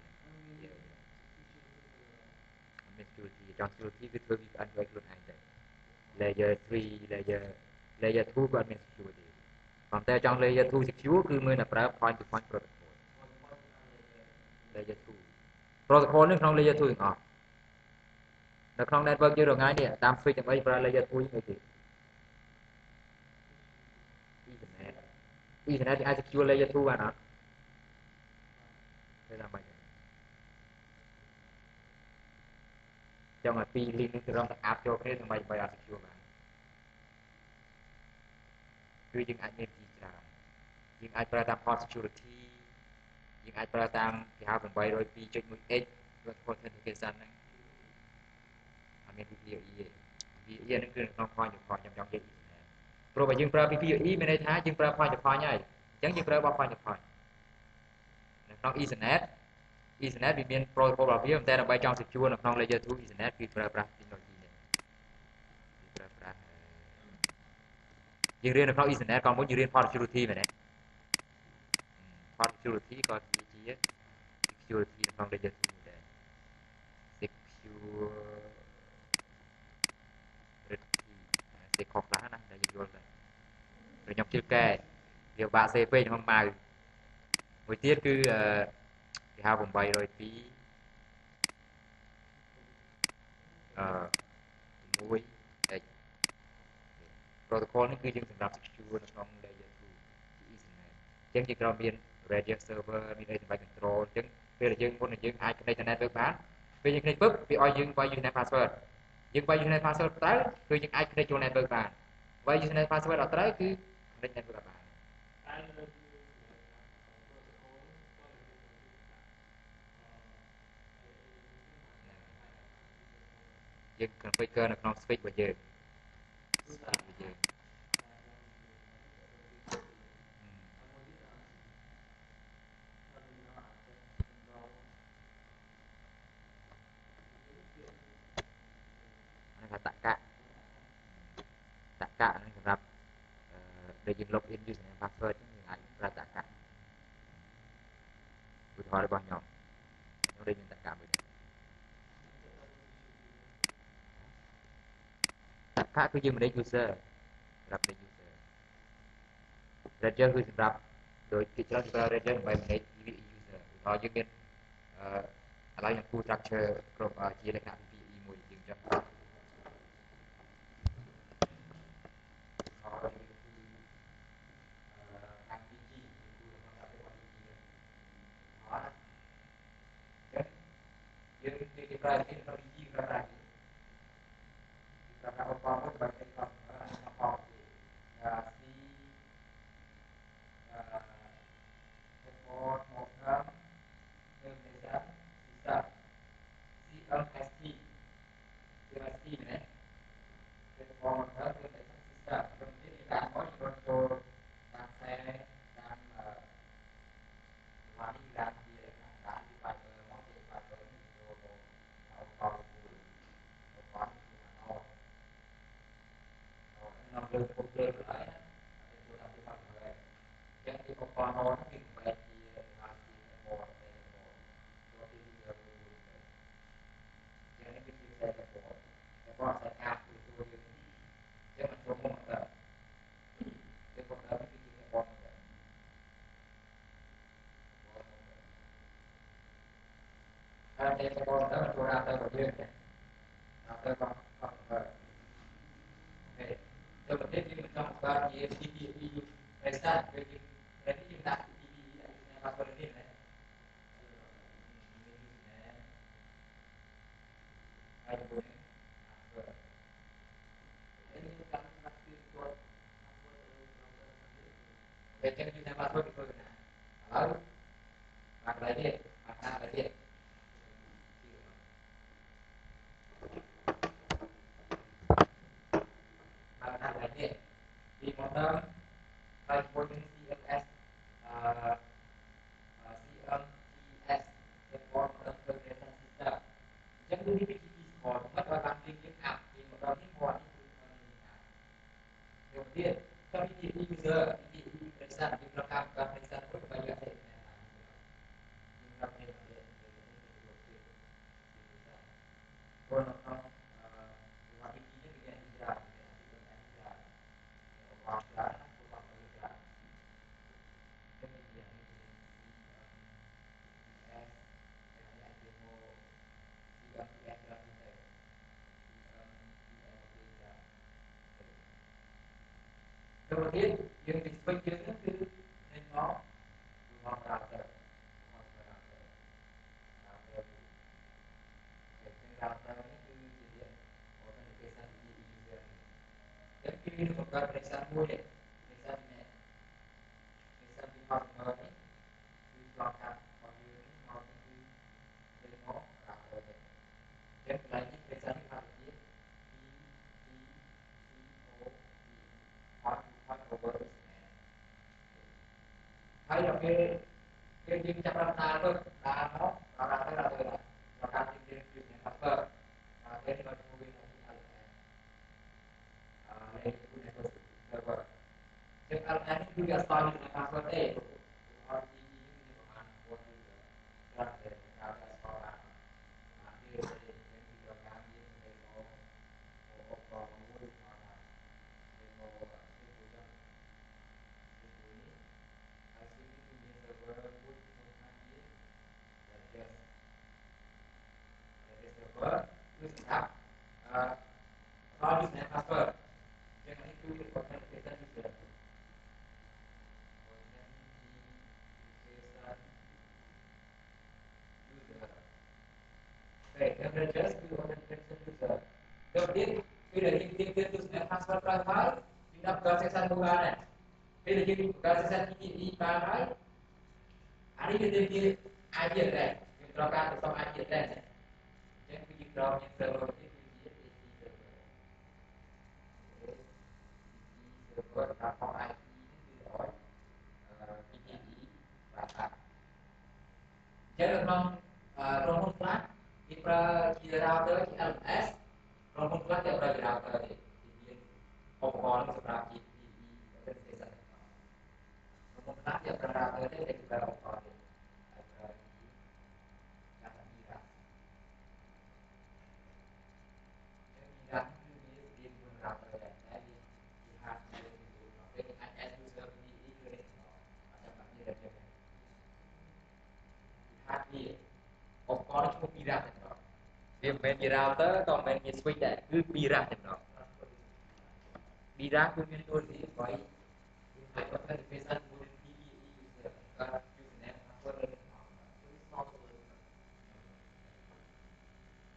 មាន security ចង់ security គឺធ្វើ VPN ឲ្យខ្លួនឯងទៅ layer 3 layer 2 ក៏អត់មាន security ប៉ុន្តែចង់ layer 2 secure គឺមើលតែប្រើ point to point protocol layer 2 protocol នេះក្នុង layer 2ទាំងអស់នៅក្នុង network យើងរងថ្ងៃនេះតាម switch ទាំងអីប្រើ layer 2អីទេ Ethernet គេអាច secure layer 2បានអត់ទេតាមមិនចង់ឲ្យពីរ link នេះទៅរំទៅអាប់ចូលគ្នាដើម្បីឲ្យ secure បានគឺយើងអាចមានទីច្រើនយើងអាចប្រើតាម port security យើងអាចប្រើតាមគេហៅ 802.1x protocol authentication ហ្នឹងអត់មាន PPE ទេ PPE ហ្នឹងគឺក្នុង point to point ខ្ញុំចង់និយាយ Ethernet ព្រោះបើយើងប្រើ PPE មានន័យថាយើងប្រើ point to point ហើយអញ្ចឹងយើងប្រើរបស់ point to point នៅក្នុង Ethernet វាមាន protocol របស់វាតែដើម្បីចង់ secure នៅក្នុង layer 2 Ethernet គឺប្រើប្រាស់ technology នេះគឺប្រើប្រាស់យើងរៀននៅក្នុង Ethernet ក៏មួយយើងរៀន port security មែនទេ port security ក៏ជា security នៅក្នុង layer 2ដែរ security សេខុសខ្លះណាដែលយើងយល់ដែរព្រោះខ្ញុំជឿកែវាបាក់សេពេកក្នុងម៉ៅមួយទៀតគឺគេហៅ8021x protocol នេះគឺយើងសម្រាប់ secure នៅក្នុង layer 2 Ethernet អញ្ចឹងយើងត្រូវមាន radio server មានអីដើម្បី control អញ្ចឹងពេលដែលយើងមុននឹងយើងអាច connect internet ទៅបានពេលយើង connect ពឹបវាឲ្យយើងបើ username password យើងបើ username password ទៅគឺយើងអាច connect ចូល network បានបើ username password អត់ត្រូវគឺ connect network អត់បានយើង configure នៅក្នុង switch របស់យើងហ្នឹងថាតកៈហ្នឹងសម្រាប់ដែលយើង log in username password យើងអាចប្រើតកៈឧទាហរណ៍របស់ខ្ញុំដូចមានតកៈមួយនេះតកៈគឺយើង manage user សម្រាប់ manage user Ranger គឺសម្រាប់ដោយគេច្រើនប្រើ Ranger ដើម្បី manage user ឧទាហរណ៍យើងមានឥឡូវខ្ញុំគូ structure គ្រប់ជាលក្ខណៈ PPE មួយយើងចង់យើងគេប្រើជា PPE ប្រើប្រាស់ឧបករណ៍មួយដើម្បីកំណត់អបC support modem termination system CMST ណាsupport modem termination system ព្រមទាំងតាមមកយើងចូលតាមខ្សែតាមបាននេះតាមជាតាមពី fiber មកជា fiber នេះចូលមកឧបករណ៍មួយឧបករណ៍នាំលើពុកលើហើយចូលតាមពី fiber ចឹងពីឧបករណ៍នោះគឺបែរជាបានជា support ចូលពី user មួយចឹងនេះគឺជាខ្សែ support ខ្សែការគឺចូលយើងចឹងមិនចូលមកទៅគឺ support នេះគឺជា support ហើយតែ support ទៅចូលដល់ទៅរបស់យើងដល់ទៅក៏អូខេទៅប្រទេសយើងមិនចង់បានជា PPE តែស្អាតគឺយើងតែយើងដាក់ PPE ដាក់នៅបាត់ប្រទេសណាហើយទៅពេលចឹងយើងតាមបាត់ទៅធ្វើណាហើយបាត់lạiទៀតបាត់ណាទៅទៀតបាត់ណាទៅទៀតពីមកដល់ហើយមួយនឹង CMS CMTS ជាព័ត៌មានទៅនៃ system អញ្ចឹងគឺនេះគឺជា score មិនឲ្យបានយើងអាប់ពីមកដល់នេះមកនេះគឺយកទៀតទៅពី user đầu tiênយើង switch យើងគឺលេងមកមក router មក router ជា router នេះគឺជា authentication user នេះគឺបង្កើត connection មួយនេះ connection នេះ connection ពី customer នេះគឺឆ្លងកាត់របស់យើងនេះមកនេះគឺលេងមក router នេះចឹងកន្លែងនេះ connection នេះថាជា over ហើយដល់ពេលយើងចាប់ផ្ដើមដើរទៅដើរមកដល់ទៅដល់ការទីយើងគឺ transfer ពេលនេះមកជាមួយនឹង LN លេខទូរស័ព្ទ server ចឹង LN នេះគឺវាអត់ស្គាល់ password ទេ RTG នេះគឺប្រហែល1 user ច្រើនទេការស្គាល់បានពេលយើងពីប្រការយើងទៅមកឧបករណ៍មួយមកថាទៅមក server មួយក្នុងថាជា digest server គឺសម្រាប់ដល់ username password ចឹងនេះគឺ authentication user digest គឺ authentication user đầu tiên khi để tìm kiếm username password ប្រើហើយយើងដាក់ section មួយបានដែរពេលដែលយើងប្រើ section ទីបានហើយអានេះគឺទាមទារ IP address យើងត្រូវការទៅសុំ IP address អញ្ចឹងគឺយើងត្រូវមាន server នេះគឺជា server តាមផង IP នេះគឺឲ្យ TCP បាទអញ្ចឹងក្នុងក្រុមហ៊ុនខ្លះគេប្រើជា router ជា LMS ក្រុមហ៊ុនខ្លះគេប្រើជា router ទេមានឧបករណ៍សម្រាប់ TCP authentication ក្រុមហ៊ុនខ្លះគេប្រើ router ទេគេប្រើឧបករណ៍ទេហើយប្រើឧបករណ៍ឈ្មោះពីរ៉ាទាំងអស់វាមិនមែនជា router ក៏មិនមែនជា switch ដែរគឺពីរ៉ាទាំងអស់ពីរ៉ាគឺមានតួនាទីអ្វីហើយ authentication មួយ PPE user កើត username password ឬ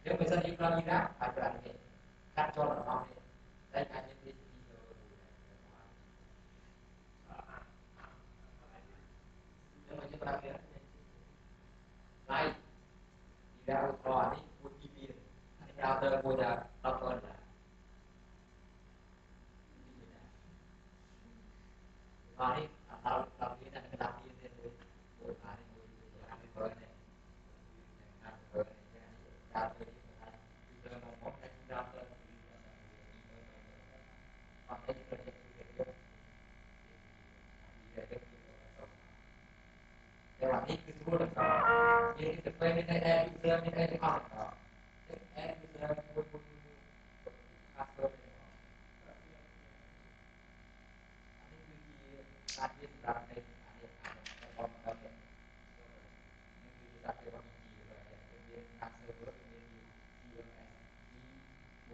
nếu người dân đi qua Iraq phải là gì cắt cho nó ngon đây là những cái nhưng mà chúng ta biết này Iraq còn đi một chi phí anh router của là router là rồi đi tao tao nghĩ là cái đặc biệt này của cái này này Dewan ini semua jadi sesuai dengan user ini ada apa? User pun password ini kunci tadi sudah ada ada ini bisa terbagi kemudian server kemudian DNS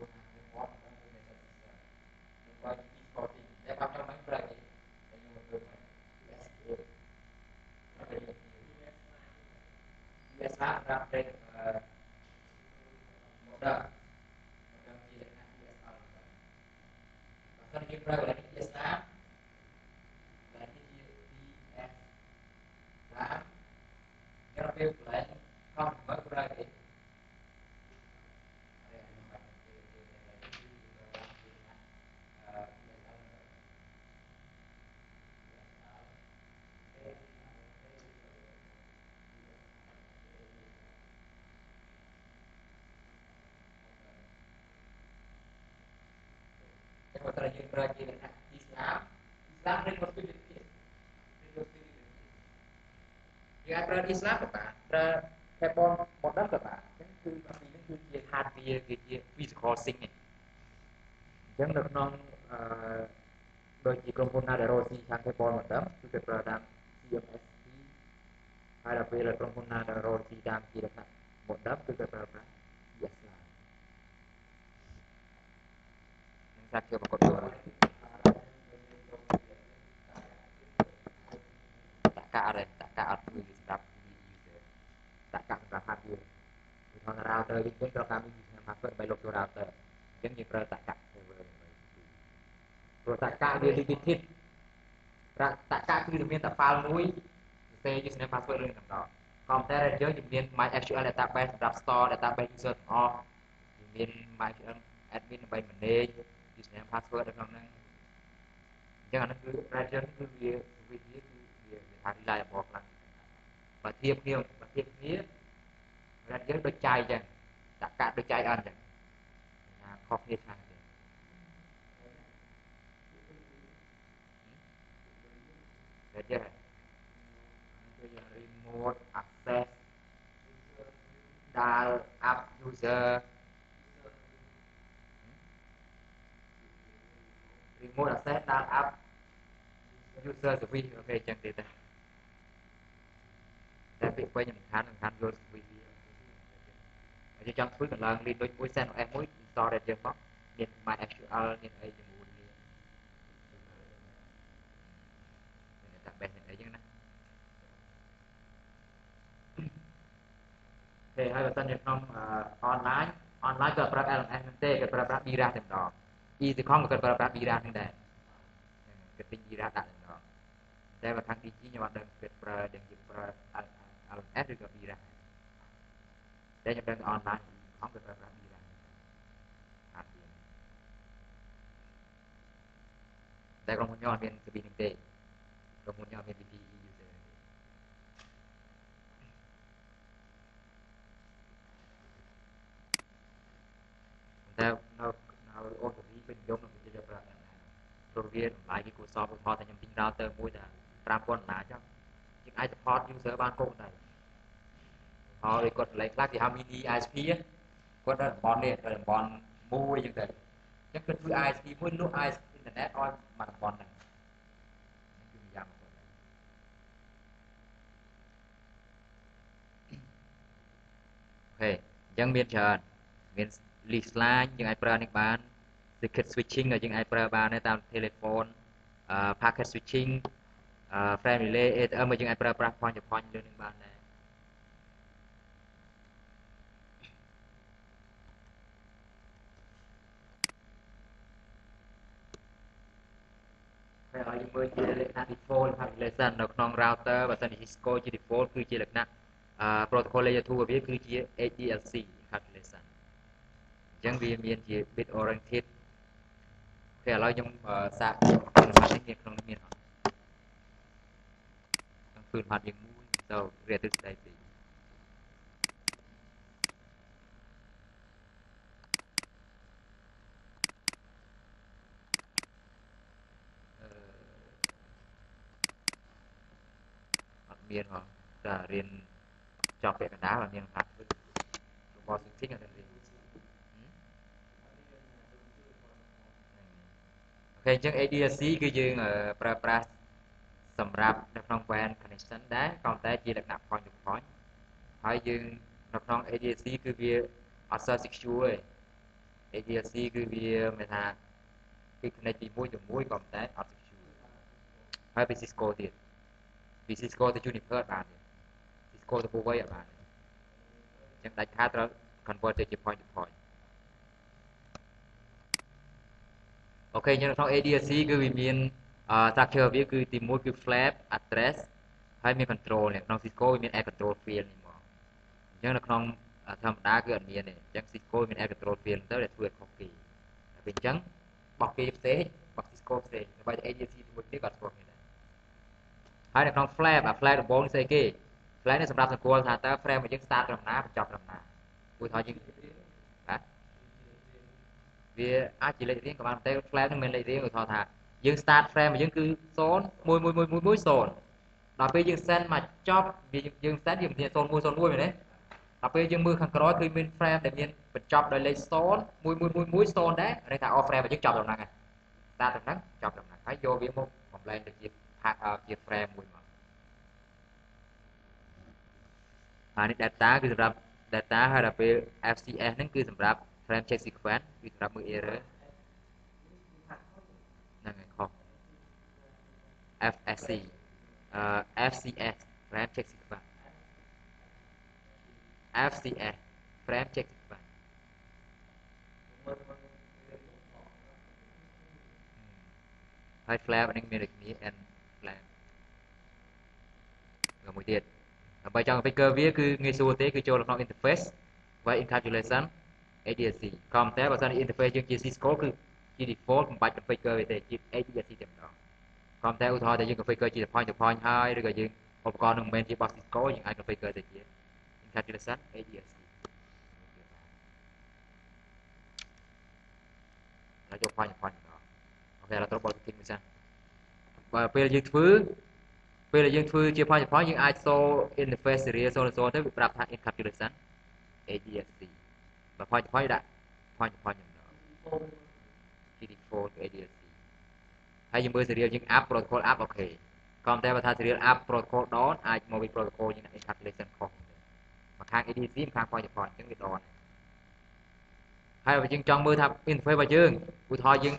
bukan report dan information system membuat sorting ya pakai main berarti yang membuat biasa update modal chia USL bahkan kita lagi biasa lagi DS dan grafik lain không berarti Yang berakhir Islam rekonstruksi yang berarti Islam apa? Telepon modal apa? Itu tapi itu dia hardware dia physical sync អញ្ចឹងនៅក្នុងដូចជាក្រុមហ៊ុន Nadarossi ខាង Telepon modem គឺគេប្រើតាម CMSC ហើយដល់ពេលក្រុមហ៊ុន Nadarossi តាមជារថា modem គឺគេប្រើប្រាស់ Islam នឹងសាច់ជាប្រកប cả ở đây tất cả ở người đọc tất cả các hạt gì thằng router những cái kami password by local router những như tất cả rồi tất cả dia limited tất cảคือមានតែ file មួយផ្សេង username password រឿងទាំងដល់ Computer យើងមាន MySQL database សម្រាប់ store database user ទាំងអស់មាន MySQL admin ដើម្បី manage username password នៅក្នុងហ្នឹងអញ្ចឹងអានោះគឺ Azure គឺវាគឺថា reliable ខ្លាំងបើធៀបគ្នា Azure ដូចចៃអញ្ចឹងតកៈដូចចៃអត់អញ្ចឹងថាខុសគ្នាខ្លាំងទេAzure គឺ remote access dial up user remote access dial up user service អូខេអញ្ចឹងទេតែពេលពេញសំខាន់យក service វាចង់ធ្វើកន្លងលេខដូចមួយ SendOS មួយ install តែយើងមកមាន MySQL មានអីជាមួយគ្នាមាន database អីចឹងណាទេហើយបើសិនជាក្នុង online ក៏ប្រើ LMS ហ្នឹងទេក៏ប្រើប្រាស់ Jira តែម្ដង EasyCom ក៏ប្រើប្រាស់ Jira ហ្នឹងដែរគេទិញ Jira ដាក់តែម្ដងតែបើខាង DG ខ្ញុំអត់ដឹងគេប្រើយើងប្រើ LMS ឬក៏ Jira តែខ្ញុំដឹង online ខ្ញុំក៏ប្រើប្រាស់ Jira អត់ទេតែក្រុមហ៊ុនខ្ញុំអត់មាន service នេះទេក្រុមហ៊ុនខ្ញុំអត់មាន VPE user តែនៅអូតូវីពេញនិយមក្នុងប្រទេសប្រើព្រោះវាតម្លៃវាគួរសមបំផុតតែខ្ញុំទិញ router មួយតែ $5,000 ចុះយើងអាច support user បានគ្រប់ដែរហើយគាត់លេខខ្លះគេហៅ mini ISP គាត់នៅតំបន់នេះនៅតំបន់មួយអញ្ចឹងទៅអញ្ចឹងគាត់ធ្វើ ISP មួយលក់ ISP អ៊ីនធឺណិតឲ្យមកតំបន់ហ្នឹងគឺយ៉ាងមកគាត់អូខេអញ្ចឹងមានច្រើនមាន list line យើងអាចប្រើនេះបាន circuit switching ក៏យើងអាចប្រើបានដែរតាម telephone packet switching frame relay ATM យើងអាចប្រើប្រាស់ point to point លើនឹងបានដែរហើយឲ្យមើលជាលក្ខណៈ default configuration នៅក្នុង router បើសិនជា Cisco ជា default គឺជាលក្ខណៈ protocol layer 2 របស់វាគឺជា ADLC configuration អញ្ចឹងវាមានជា bit oriented ពេលឥឡូវខ្ញុំសាកនេះក្នុងនេះមានអត់ខ្ញុំធ្វើផាត់យើងមួយទៅរៀបទិសដៅទីអត់មានហ៎តែរៀនចប់ពាក្យកណ្ដាលអត់មានផាត់របស់ switching អត់រៀនអូខេអញ្ចឹង ADLC គឺយើងប្រើប្រាស់សម្រាប់នៅក្នុង WAN connection ដែរក៏តែជាលក្ខណៈ point to point ហើយយើងនៅក្នុង ADLC គឺវាអត់សូវ secure ទេ ADLC គឺវាមានថាគឺ connect ពីមួយទៅមួយក៏តែអត់ secure ហើយពី Cisco ទៀតពី Cisco ទៅ Juniper បានទេ Cisco ទៅ Huawei អត់បានទេអញ្ចឹងដាច់ខាតត្រូវ convert ទៅជា point to point អូខេអញ្ចឹងនៅក្នុង ADLC គឺវាមាន structure វាគឺទី1គឺ flat address ហើយមាន control នេះក្នុង Cisco វាមាន air control field នេះមកអញ្ចឹងនៅក្នុងធម្មតាគឺអត់មានទេអញ្ចឹង Cisco មាន air control field ទៅដែលធ្វើឲ្យខុសគេតែពេលអញ្ចឹងបោះគេផ្សេងបោះ Cisco ផ្សេងតែបើ ADLC មួយនេះក៏ស្គាល់គ្នាដែរហើយនៅក្នុង flat អា flat ដំបូងស្អីគេ flat នេះសម្រាប់សង្កល់ថាតើ frame របស់យើង start ត្រឹមណាបញ្ចប់ត្រឹមណាឧទាហរណ៍យើងវាអាចជាលេខរៀងក៏បានតែ flat នឹងមានលេខរៀងឧទាហរណ៍ថាយើង start frame របស់យើងគឺ0 1 1 1 1 0ដល់ពេលយើង send មកចប់យើង send វាមាន0 1 0 1មែនទេដល់ពេលយើងមើលខាងក្រោយគឺមាន frame ដែលមានបញ្ចប់ដោយលេខ0 1 1 1 1 0ដែរន័យថា all frame របស់យើងចប់ត្រឹមហ្នឹងហើយ start ត្រឹមហ្នឹងចប់ត្រឹមហ្នឹងហើយយកវាមក complain ទៅជា frame មួយមកហើយនេះ data គឺសម្រាប់ data ហើយដល់ពេល FCS ហ្នឹងគឺសម្រាប់ frame check sequence គឺសម្រាប់មើល error ហ្នឹងហើយខុស FSC FCS frame check សិក្ប FCS frame check សិក្ប ហើយ flap នេះមានដូចគ្នា and flap មួយទៀតដើម្បីចង់ configure វាគឺងាយស្រួលទេគឺចូលក្នុង interface ហើយ encapsulation ADSC ក៏ប៉ុន្តែបើសិនជា interface យើងជា Cisco គឺជា default មិនបាច់ configure វាទេជា ADSC តែម្ដងក៏ប៉ុន្តែឧទាហរណ៍ថាយើង configure ជា point to point ហើយឬក៏យើងឧបករណ៍នឹងមិនមែនជារបស់ Cisco យើងអាច configure ទៅជា encapsulation ADSC ហើយយក point to point ម្ដងអូខេឥឡូវត្រូវបក setting មួយសិនបើពេលយើងធ្វើជា point to point យើងអាចសូ interface serial 0 ទៅវាប្រាប់ថា encapsulation ADSC បើ point to point ដាក់ point to point ម្ដង default ADSC ហើយយើងមើល serial យើង up protocol up អូខេក៏តែបើថា serial up protocol down អាចមកវិញ protocol យើង encapsulation ខុសមកខាង ADSC មកខាង point to point អញ្ចឹងវា down ហើយបើយើងចង់មើលថា interface របស់យើងឧទាហរណ៍យើង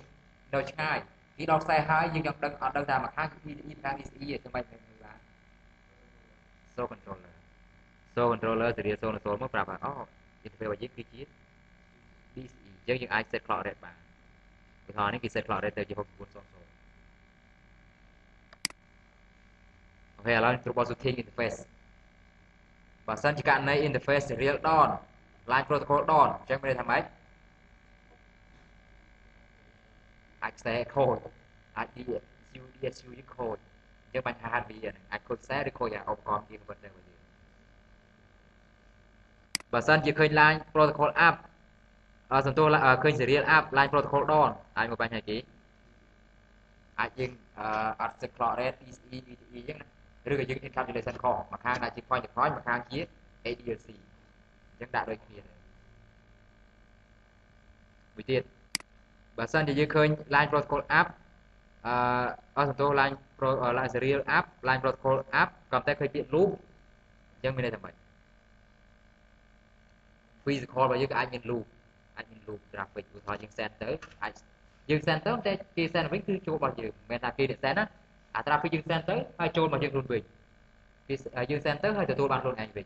នៅឆ្ងាយគេដល់ខ្សែហើយយើងចង់ដឹងអត់ដឹងថាមកខាង PDE ខាង ECE ទេមិនបាន so controller serial 0 មកប្រាប់ថាអូ interface របស់យើងគឺជា DCE អញ្ចឹងយើងអាច set clock rate បានឧទាហរណ៍នេះគេ set clock rate ទៅជា6400អូខេឥឡូវ troubleshooting interface បើសិនជាករណី interface serial down line protocol down អញ្ចឹងមានន័យថាម៉េចអាចខ្សែ code អាច DSU យើង code អញ្ចឹងបញ្ហាវាអាចខូចខ្សែឬខូចឧបករណ៍ជាពិតទៅវិញបើសិនជាឃើញ line protocol up សន្ទុះឃើញ serial up line protocol down អាចមកបញ្ហាគេអាចយើងអត់ set clock rate ECE DTE អញ្ចឹងណាឬក៏យើង encapsulation ខុសម្ខាងដាក់ជា point to point ម្ខាងជា ADLC អញ្ចឹងដាក់ដូចគ្នាមួយទៀតបើសិនជាយើងឃើញ line protocol up សន្ទុះ line serial up line protocol up ក៏តែឃើញពាក្យ loop អញ្ចឹងមានន័យថាម៉េច physical របស់យើងក៏អាចមាន loop traffic ឧទាហរណ៍យើង send ទៅអាចយើង send ទៅតែគេ send វិញគឺចូលរបស់យើងមិនមែនថាគេ send ណាអា traffic យើង send ទៅហើយចូលមកយើងខ្លួនវិញគេយើង send ទៅហើយទទួលបានខ្លួនឯងវិញ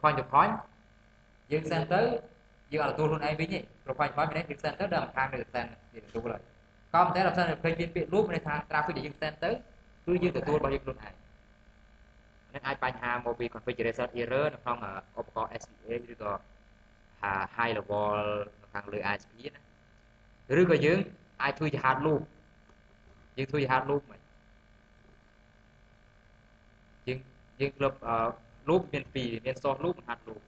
point to point យើង send ទៅយើងអត់ទទួលខ្លួនឯងវិញទេ point to point មានន័យយើង send ទៅដល់ខាងនៅ send យើងទទួលហើយក៏ប៉ុន្តែដល់ផ្សេងឃើញមានពាក្យ loop មានន័យថា traffic ដែលយើង send ទៅគឺយើងទទួលរបស់យើងខ្លួនឯងនឹងអាចបញ្ហាមកពី configuration error នៅក្នុងឧបករណ៍ SPA ឬក៏high level នៅខាងលើ ISP ណាឬក៏យើងអាចធ្វើជា hard loop យើងធ្វើជា hard loop មិនយើងក្លឹប loop មានពីរមាន soft loop និង hard loop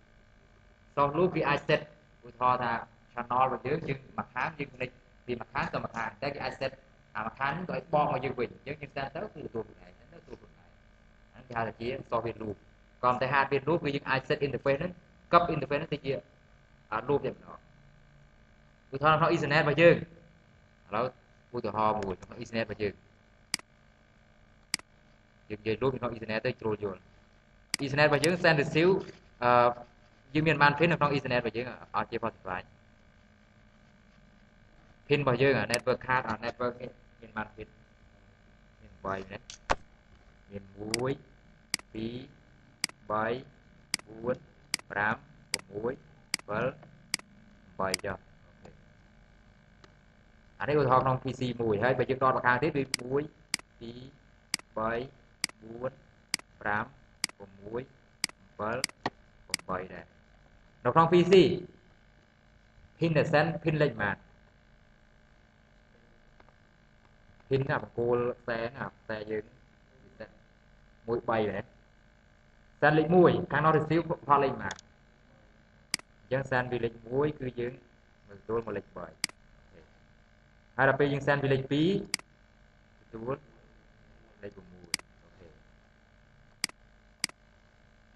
soft loop វាអាច set ឧទាហរណ៍ថា channel របស់យើងមួយខាងយើង connect ពីមួយខាងទៅមួយខាងតែគេអាច set មួយខាងហ្នឹងទៅឲ្យបកមកយើងវិញយើង send ទៅគឺទទួលខ្លួនឯងទៅទទួលខ្លួនឯងហ្នឹងគេហៅថាជា soft loop ក៏តែ hard loop គឺយើងអាច set interface ហ្នឹងកັບ interface ហ្នឹងទៅជា loop តែម្ដងឧទាហរណ៍ក្នុង Ethernet របស់យើងឥឡូវឧទាហរណ៍មួយក្នុង Ethernet របស់យើងនិយាយ loop ក្នុង Ethernet ទៅជ្រុលយល់ Ethernet របស់យើង send receive យើងមានបាន pin នៅក្នុង Ethernet របស់យើងអត់ជា power supply pin របស់យើង network card network នេះមានបាន pin មាន3ណាមាន1 2 3 4 5 6 7 8ចុះអានេះឧទាហរណ៍ក្នុង PC មួយហើយបើយើងដកមកខាងទៀតវា1 2 3 4 5 6 7 8ដែរនៅក្នុង PC pin descent pin លេខប៉ុន្មាន pin ណាបង្គោលខ្សែខ្សែយើង1 3ដែរ send លេខ1ខាងនោះ receive ផលលេខប៉ុន្មានអញ្ចឹង send ពីលេខ1គឺយើងទទួលមកលេខ3ហើយដល់ពេលយើង send ពីលេខ2ទទួលលេខ6អូខេ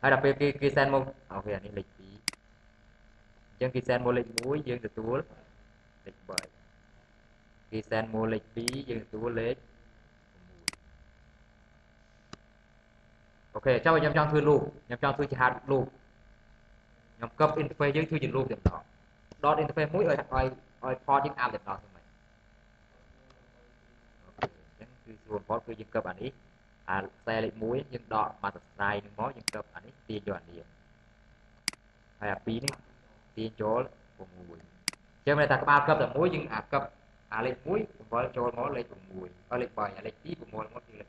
ហើយដល់ពេលគេ send មកអូខេអានេះលេខ2អញ្ចឹងគេ send មកលេខ1យើងទទួលលេខ3គេ send មកលេខ2យើងទទួលលេខ6អូខេចាំខ្ញុំចង់ធ្វើ loop ខ្ញុំចង់ធ្វើជា hard loop ខ្ញុំកັບ interface យើងធ្វើជា loop តែម្ដង dot interface មួយឲ្យ port យើង up តែម្ដងទៅវិញអូខេអញ្ចឹងគឺស្រួលបំផុតគឺយើងកັບអានេះ xe lịch muối nhưng đọ mà tay nhưng mó nhưng cấp anh ấy tiền cho anh đi hay là pí này tiền chỗ của mùi chứ mà ta có bao cấp là muối nhưng cấp lịch muối cũng có cho mó lịch của mùi có lịch bày lịch tí của mùi mó thì lịch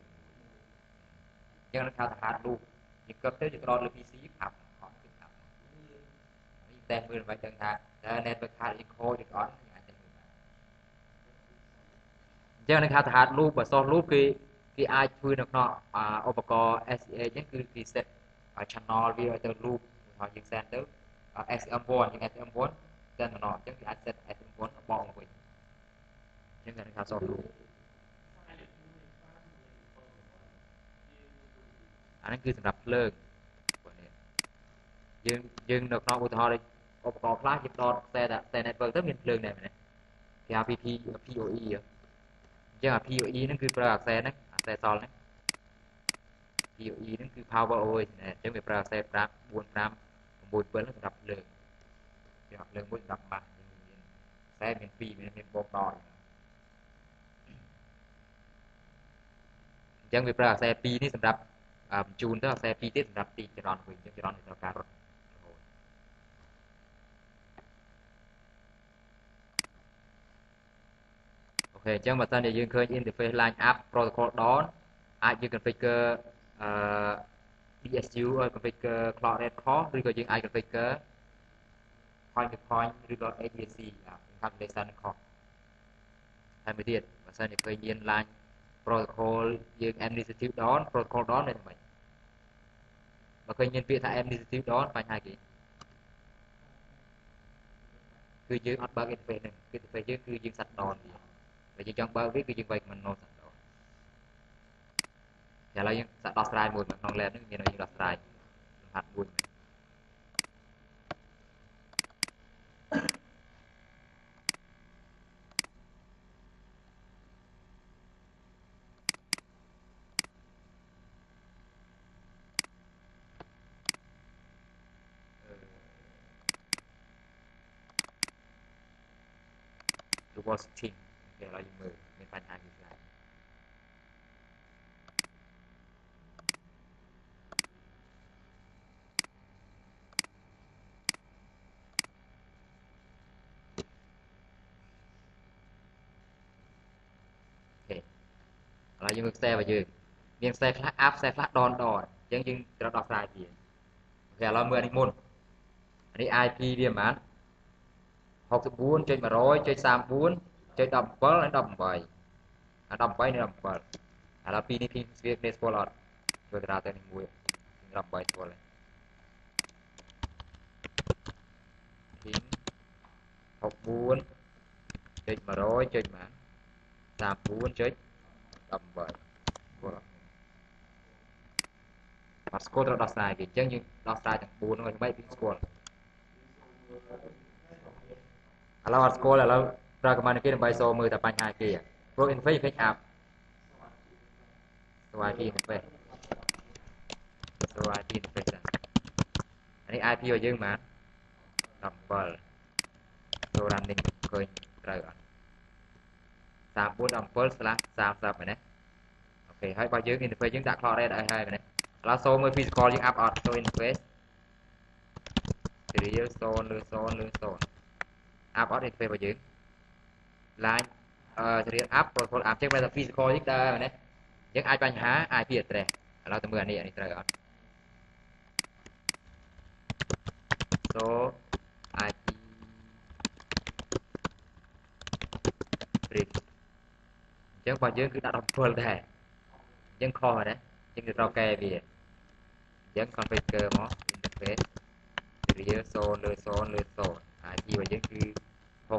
nhưng nó theo thằng hạt luôn nhưng cấp tới thì đo lực xí học họ cái học tem mười phải chân thang nên phải khai khô thì có chứ nên khai thácลูกแบบ source ลูกคือ ai คือนักเนาะอุปกรณ์ SCA นี่คือ set channel វាឲ្យទៅ loop ហើយយើង send ទៅ SM1 យើង SM1 send មកអញ្ចឹងគេអាច set SM1 បងវិញអញ្ចឹងគេថា source loop អានេះគឺសម្រាប់ភ្លើងយើងនៅក្នុងឧទាហរណ៍ឧបករណ៍ខ្លះយើងដក set network ទៅមានភ្លើងដែរមែនទេគេហៅ PoE អញ្ចឹងPoE ហ្នឹងគឺប្រើអាខ្សែហ្នឹងអាខ្សែសល់ហ្នឹង PoE ហ្នឹងគឺ power over អញ្ចឹងវាប្រើខ្សែ5 4 5 6 7សម្រាប់ភ្លើងសម្រាប់ភ្លើងមួយសម្រាប់បាសមានខ្សែមាន2មានបូកដកអញ្ចឹងវាប្រើអាខ្សែ2នេះសម្រាប់បញ្ជូនទៅអាខ្សែ2ទៀតសម្រាប់ទីចរន្តវិញអញ្ចឹងចរន្តត្រូវការរត់អូខេអញ្ចឹងបើសិនជាយើងឃើញ interface line up protocol down អាចយើង configure DSU configure clock rate call ឬក៏យើងអាច configure point to point ឬក៏ ADC calculation cost ហើយមួយទៀតបើសិនជាឃើញមាន line protocol យើង administrative down protocol down នេះមិនបើឃើញមានពាក្យថា administrative down បញ្ហាគេគឺយើងអត់បើក interface ហ្នឹង interface យើងគឺយើង shut down វាបើយើងចង់បើកវាគឺយើងបើក manual shut down ឥឡូវយើងសាកដោះស្រាយមួយក្នុង lab ហ្នឹងមានឲ្យយើងដោះស្រាយលំហាត់មួយមែនDouble string ឥឡូវយើងមើលមានបញ្ហាgìខ្លះអូខេឥឡូវយើងមើលខ្សែរបស់យើងមានខ្សែខ្លះ up ខ្សែខ្លះ down អញ្ចឹងយើងត្រូវដោះស្រាយវាអូខេឥឡូវមើលអានេះមុនអានេះ IP វាប្រហែល 64.100.34.17 និង 18 18 និង 17 ឥឡូវពីរនេះពីវាគ្នាស្គាល់អត់ជួយតារាទៅនេះមួយ18ស្គាល់ហើយពី64.100.34.18ស្គាល់អត់ស្គាល់ត្រូវដោះស្រាយវាអញ្ចឹងយើងដោះស្រាយទាំង4ហ្នឹងឲ្យពីស្គាល់ឥឡូវអត់ស្គាល់ឥឡូវប្រើកម្លាំងគេដើម្បីសូមើលតែបញ្ហាគេព្រោះ interface ឃើញ app ស្គាល់ IP interface ស្គាល់ IP interface អានេះ IP របស់យើងហ្មង17 so running ឃើញត្រូវអត់34.17/30 មែនទេអូខេហើយបើយើង interface យើងដាក់ clock rate ឲ្យហើយមែនទេឥឡូវសូមើល physical យើង up អត់ so interface serial 0 លើ 0 លើ 0 up អត់ interface របស់យើង line serial up protocol up ចឹងបែរតែ physical យើងដើរមែនទេយើងអាចបញ្ហា IP address ឥឡូវទៅមើលអានេះត្រូវអត់ so IP brick អញ្ចឹងបើយើងគឺដាក់17ដែរអញ្ចឹងខុសហើយណាអញ្ចឹងគឺត្រូវកែវាអញ្ចឹង configure មក interface serial 0 លើ 0 លើ 0 IP របស់យើងគឺ64.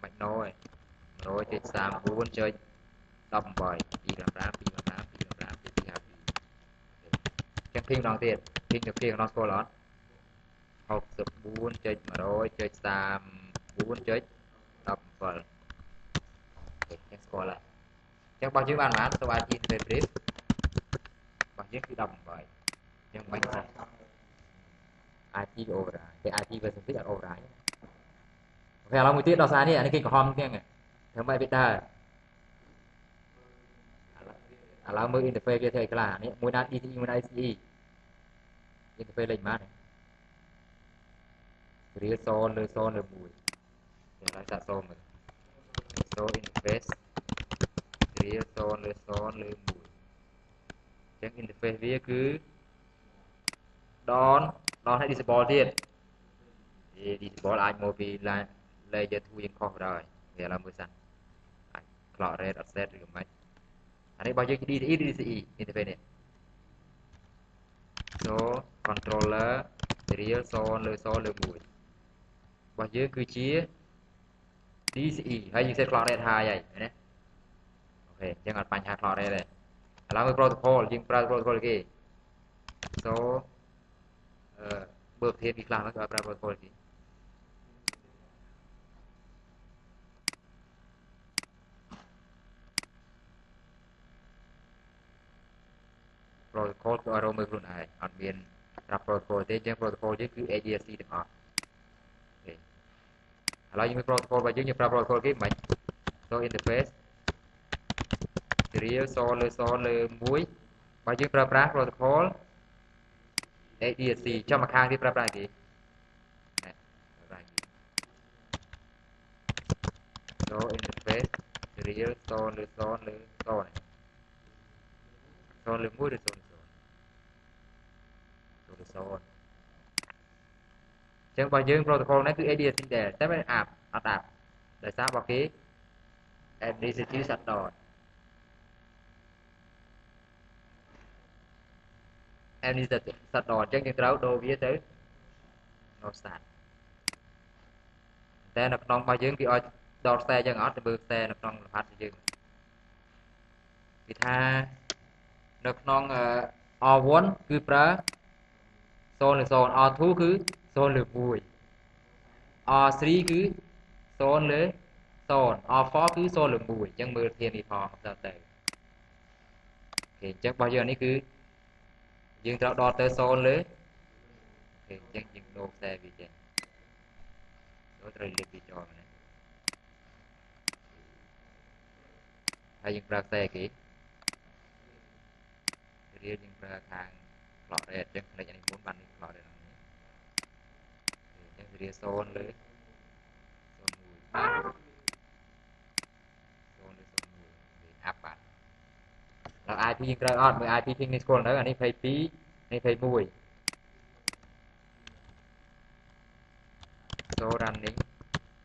បាច់ណូឯង 100.34.18 255 ចឹងពីម្ដងទៀតពីទៅពីម្ដងស្គាល់អត់ 64.100.34.17 ចឹងស្គាល់ហើយចឹងរបស់យើងបានប៉ុន្មានទៅ IP interface របស់យើងគឺ18ចឹងបាញ់ខុស IP override តែ IP version 2អត់ override អូខេឥឡូវមួយទៀតដោះស្រាយនេះអានេះគេក្រហមទាំងធ្វើម៉េចវាដើរ Alamមើល interface វាធ្វើឲ្យខ្លះនេះមួយណា DCE មួយណា ICE interface លេខម៉ាត់រៀល0លើ0លើ1គេឲ្យសាកសូមមើល so interface រៀល0លើ0លើ1អញ្ចឹង interface វាគឺដនឲ្យ disable ទៀត disable អាចមកពី layer 2យើងខុសដែរវាឥឡូវមើលសិនអាច clock rate offset ឬមិនអានេះរបស់យើង DCE DCE interface នេះ so controller រៀល0លើ0លើ1របស់យើងគឺជា DCE ហើយយើង set clock rate high ហើយណាអូខេអញ្ចឹងអត់បញ្ហា clock rate ទេឥឡូវមើល protocol យើងប្រើ protocol គេ so បើប្រធានពីខ្លះហ្នឹងគេឲ្យប្រើ protocol គេ protocol គឺឲ្យរកមើលខ្លួនឯងអត់មានប្រាប់ protocol ទេអញ្ចឹង protocol យើងគឺ ADSC ទាំងអស់អូខេឥឡូវយើងមើល protocol របស់យើងប្រាប់ protocol គេមិន so interface រៀល0លើ0លើ1បើយើងប្រើប្រាស់ protocol ADSC ចំមកខាងទៀតប្រើប្រាស់គេណាប្រើប្រាស់គេ so interface រៀល0លើ0លើ0 0លើ1ឬ0លើ0 0លើ0អញ្ចឹងបើយើង protocol នេះគឺ ADSC ដែរតែមិនអាប់អត់អាប់ដោយសាររបស់គេ administrative shutdown administrative shutdown អញ្ចឹងយើងត្រូវដូរវាទៅ no start តែនៅក្នុងរបស់យើងគេឲ្យដល់ខ្សែអញ្ចឹងអត់ទៅមើលខ្សែនៅក្នុងរហ័សយើងគេថានៅក្នុង R1 គឺប្រើ0លើ0 R2 គឺ0លើ1 R3 គឺ0លើ0 R4 គឺ0លើ1អញ្ចឹងមើលធាននេះផងទៅគេអញ្ចឹងរបស់យើងនេះគឺយើងត្រូវដល់ទៅ0លើអូខេអញ្ចឹងយើងដូរខ្សែវាចេញដូរត្រូវលេខវាចូលណាហើយយើងប្រើខ្សែគេរៀលយើងប្រើខាង clock rate អញ្ចឹងផ្លេចអានេះមុនបាននេះ clock rate ហ្នឹងអញ្ចឹងរៀល0លើ0 1 0លើ0 1វាអាប់បាទដល់ IP យើងត្រូវអត់មើល IP ping នេះស្គាល់នៅអានេះ22នេះ21 so running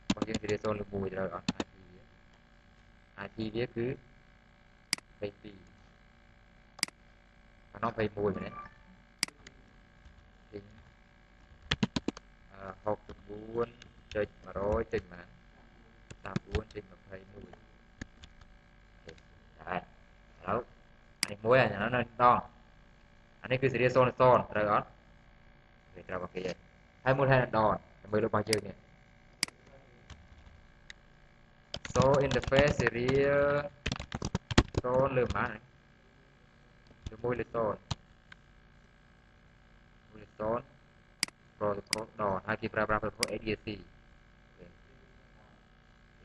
របស់យើងរៀល0លើ1ត្រូវអត់ IP វាគឺ22អានោះ21មែនទេ ping 69.100.1 34.21ហើយឥឡូវអានេះមួយអានោះនៅដងអានេះគឺសេរី0 0ត្រូវអត់វាត្រូវមកគេហើយមួយហើយដងមើលរបស់យើងនេះ so interface serial 0លើម៉ានលើ1លើ0 1លើ0 protocol ដងហើយគេប្រើប្រាស់ protocol ADSC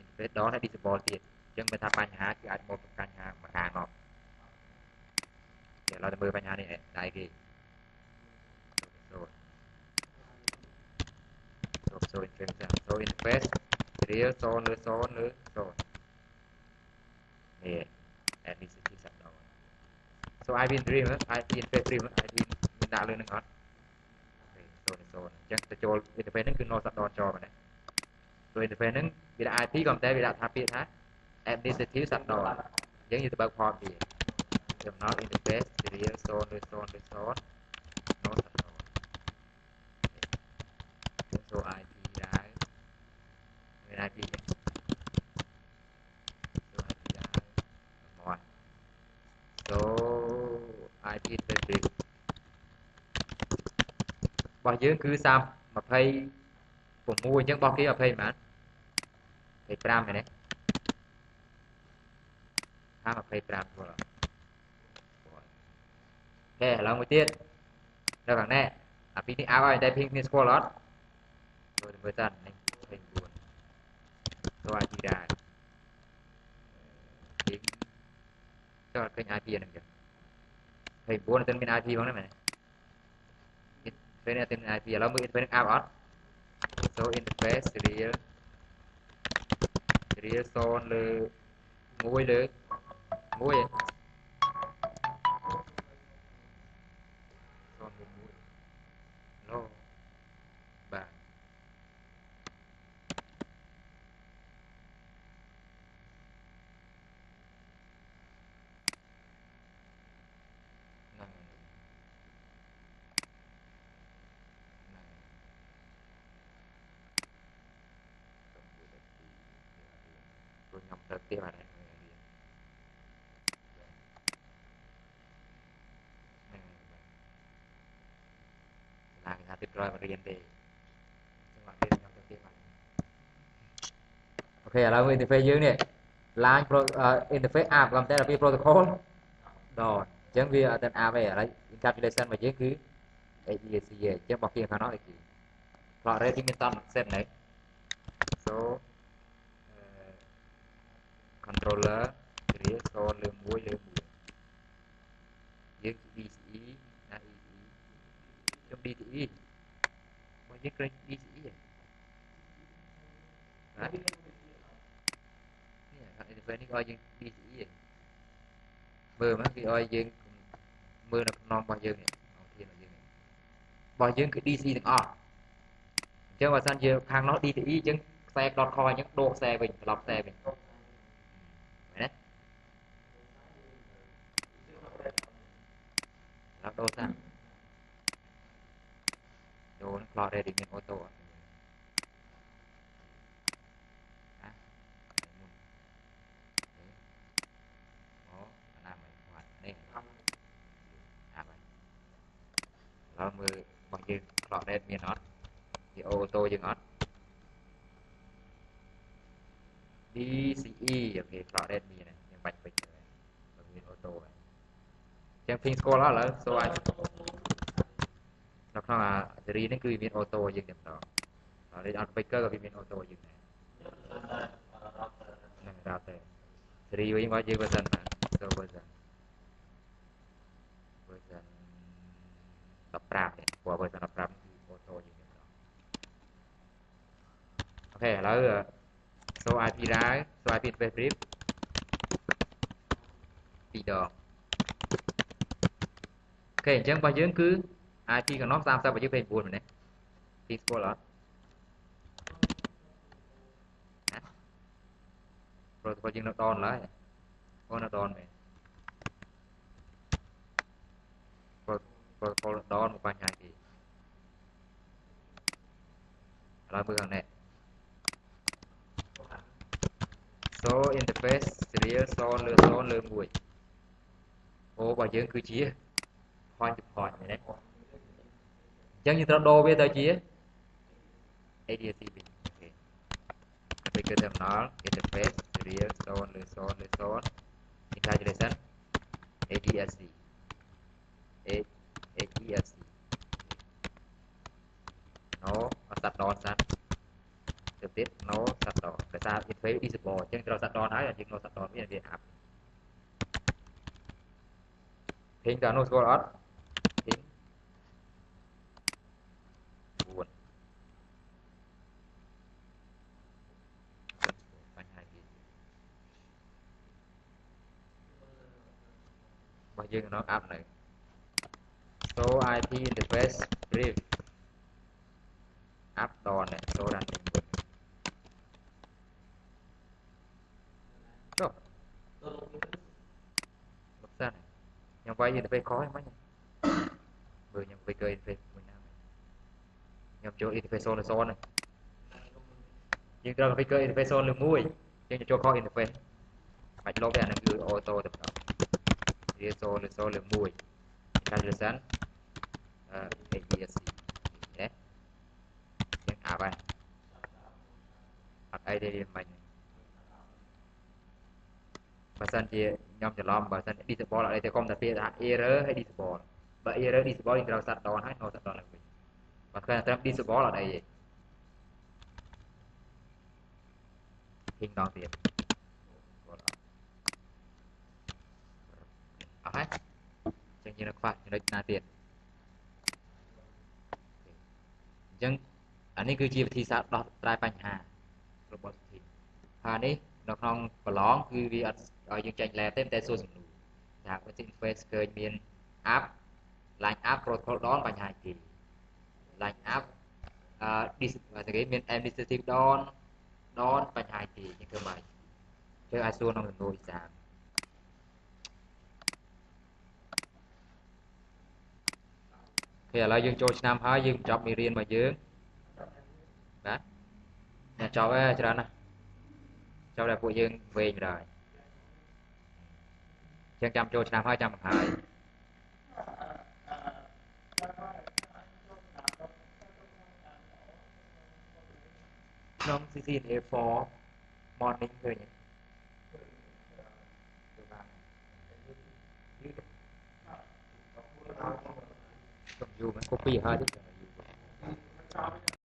interface ដងហើយ disable ទៀតអញ្ចឹងមិនថាបញ្ហាគឺអាចមកពីបញ្ហាម្ខាងមកឥឡូវទៅមើលបញ្ហានេះដៃគេso interface serial 0លើ0លើ0នេះ ADSC សាប់ដង so IP dream IP interface dream IP មានដាក់លើនឹងអត់0អញ្ចឹងទៅចូល interface ហ្នឹងគឺ no shutdown ចោលមែនទេ so interface ហ្នឹងវាដាក់ IP ក៏តែវាដាក់ថាពាក្យថា administrative shutdown អញ្ចឹងយើងទៅបើក port វាចំណោទ interface serial 0លើ0លើ0 no shutdown so IP ដែរមាន IP ហ្នឹង so IP ដែរមក so IP interface របស់យើងគឺ36អញ្ចឹងរបស់គេ20ប៉ុន្មាន25មែនទេថា25ធ្វើអត់អូខេឥឡូវមួយទៀតនៅខាងនេះអាពីនេះអោឲ្យតែ ping នេះស្គាល់អត់ចូលទៅមើលសិននេះ29ចូល IP ដែរ ping cho kênh IP này kìa thầy bố là tên bên IP bằng đấy mày interface này tên IP là mới interface out so interface serial son le ngôi son le ngôi lo bà tôi nhầm đầu tiên là là người ta tuyệt vời mà riêng đi ok là interface dưới này line interface app còn tên là protocol rồi chẳng vì tên app này là encapsulation mà dưới cứ ADC chứ bọc kia phải nói gì họ đây thì mình tâm set này số controller jadi so le mui dưới DCI là ECE trong DCI bao nhiêu kênh DCI vậy đấy này phải đi coi những DCI vậy mưa mà khi coi những mưa là non bao nhiêu này bao nhiêu cái DC được chứ mà sang giờ hàng nó DCI chứ xe đọt coi những đô xe mình lọc xe mình đấy lọc đô sang đồ nó lọt ra thì mình ô tôแล้วมือบางยืนคลอเรดมีน็อตที่โอโต้ยังน็อต DCE โอเคคลอเรดมีนะยังบันปิดเลยบางยืนโอโต้ยังพิงสโกลแล้วเหรอสวายแล้วข้างจะรีนั่นคือมีโอโต้ยังเต็มต่อเราได้เอาไปเกอร์กับมีโอโต้ยังไงนั่นเราแต่จะรียังว่าเยอะเวอร์ชันนะเวอร์ชันtập rạp này của version tập rạp ô tô gì nữa okแล้วsố IP ra số IP về brief ពីរដងអូខេអញ្ចឹងរបស់យើងគឺ IP កណ្ដុំ30របស់យើង29មែនទេពីស្គាល់អត់ protocol យើងនៅដនឡើយអូននៅដនមែន protocol ដនមកបញ្ហាគេឥឡូវមើលខាងនេះ so interface serial 0លើ0លើ1អូរបស់យើងគឺជា point to point មែនទេអញ្ចឹងយើងត្រូវដូរវាទៅជា ADC វិញអូខេទៅគឺ terminal interface serial 0លើ0លើ0 encapsulation ADSC ADSC nó sạch đòn sạch trực tiếp nó sạch đòn cái sao interface visible chứเราsạch đòn ấy là nhưng nó sạch đòn với việc app hình cả nó scroll up hình buồn bao nhiêu nó app này số IP interface brief app đòn này số đàn rồi lập ra này nhưng quay interface khó hay mấy nhỉ vừa nhưng về cơ interface mình nào nhưng chỗ interface là số này nhưng ra về cơ interface là mũi nhưng cho khó interface mạch lô này cứ auto được đó thì số là mũi calculation ADSC đấy nhưng vậy ở đây mình bà sân thì nhómจะ lom bà sân disable อะไรแต่ com แต่ error ให้ disable bà error disable เราสัตว์ดอนให้ nó สัตว์ดอนเลยbà khơi là disable ở đây hình đòn tiền យើងនៅខ្វះចំណុចណាទៀតអញ្ចឹងអានេះគឺជាវិធីសាស្ត្រដោះស្រាយបញ្ហារបស់សិទ្ធិហើយនេះនៅក្នុងប្រឡងគឺវាអត់ឲ្យយើងចាញ់ lab ទេតែសួរសំណួរថា interface ឃើញមាន app line up protocol ដនបញ្ហាគេ line upមាន administrative ដនបញ្ហាគេយើងធ្វើមកchơi ai xua nó mình nuôi sàn khi là dương cho nam hóa dương chọn mì riêng mà dương đó nhà cho cái cho nè cho là của dương về rồi chân trăm cho nam hóa trăm hai non CCNA4 morning thôi nhỉ không dù mà copy hơi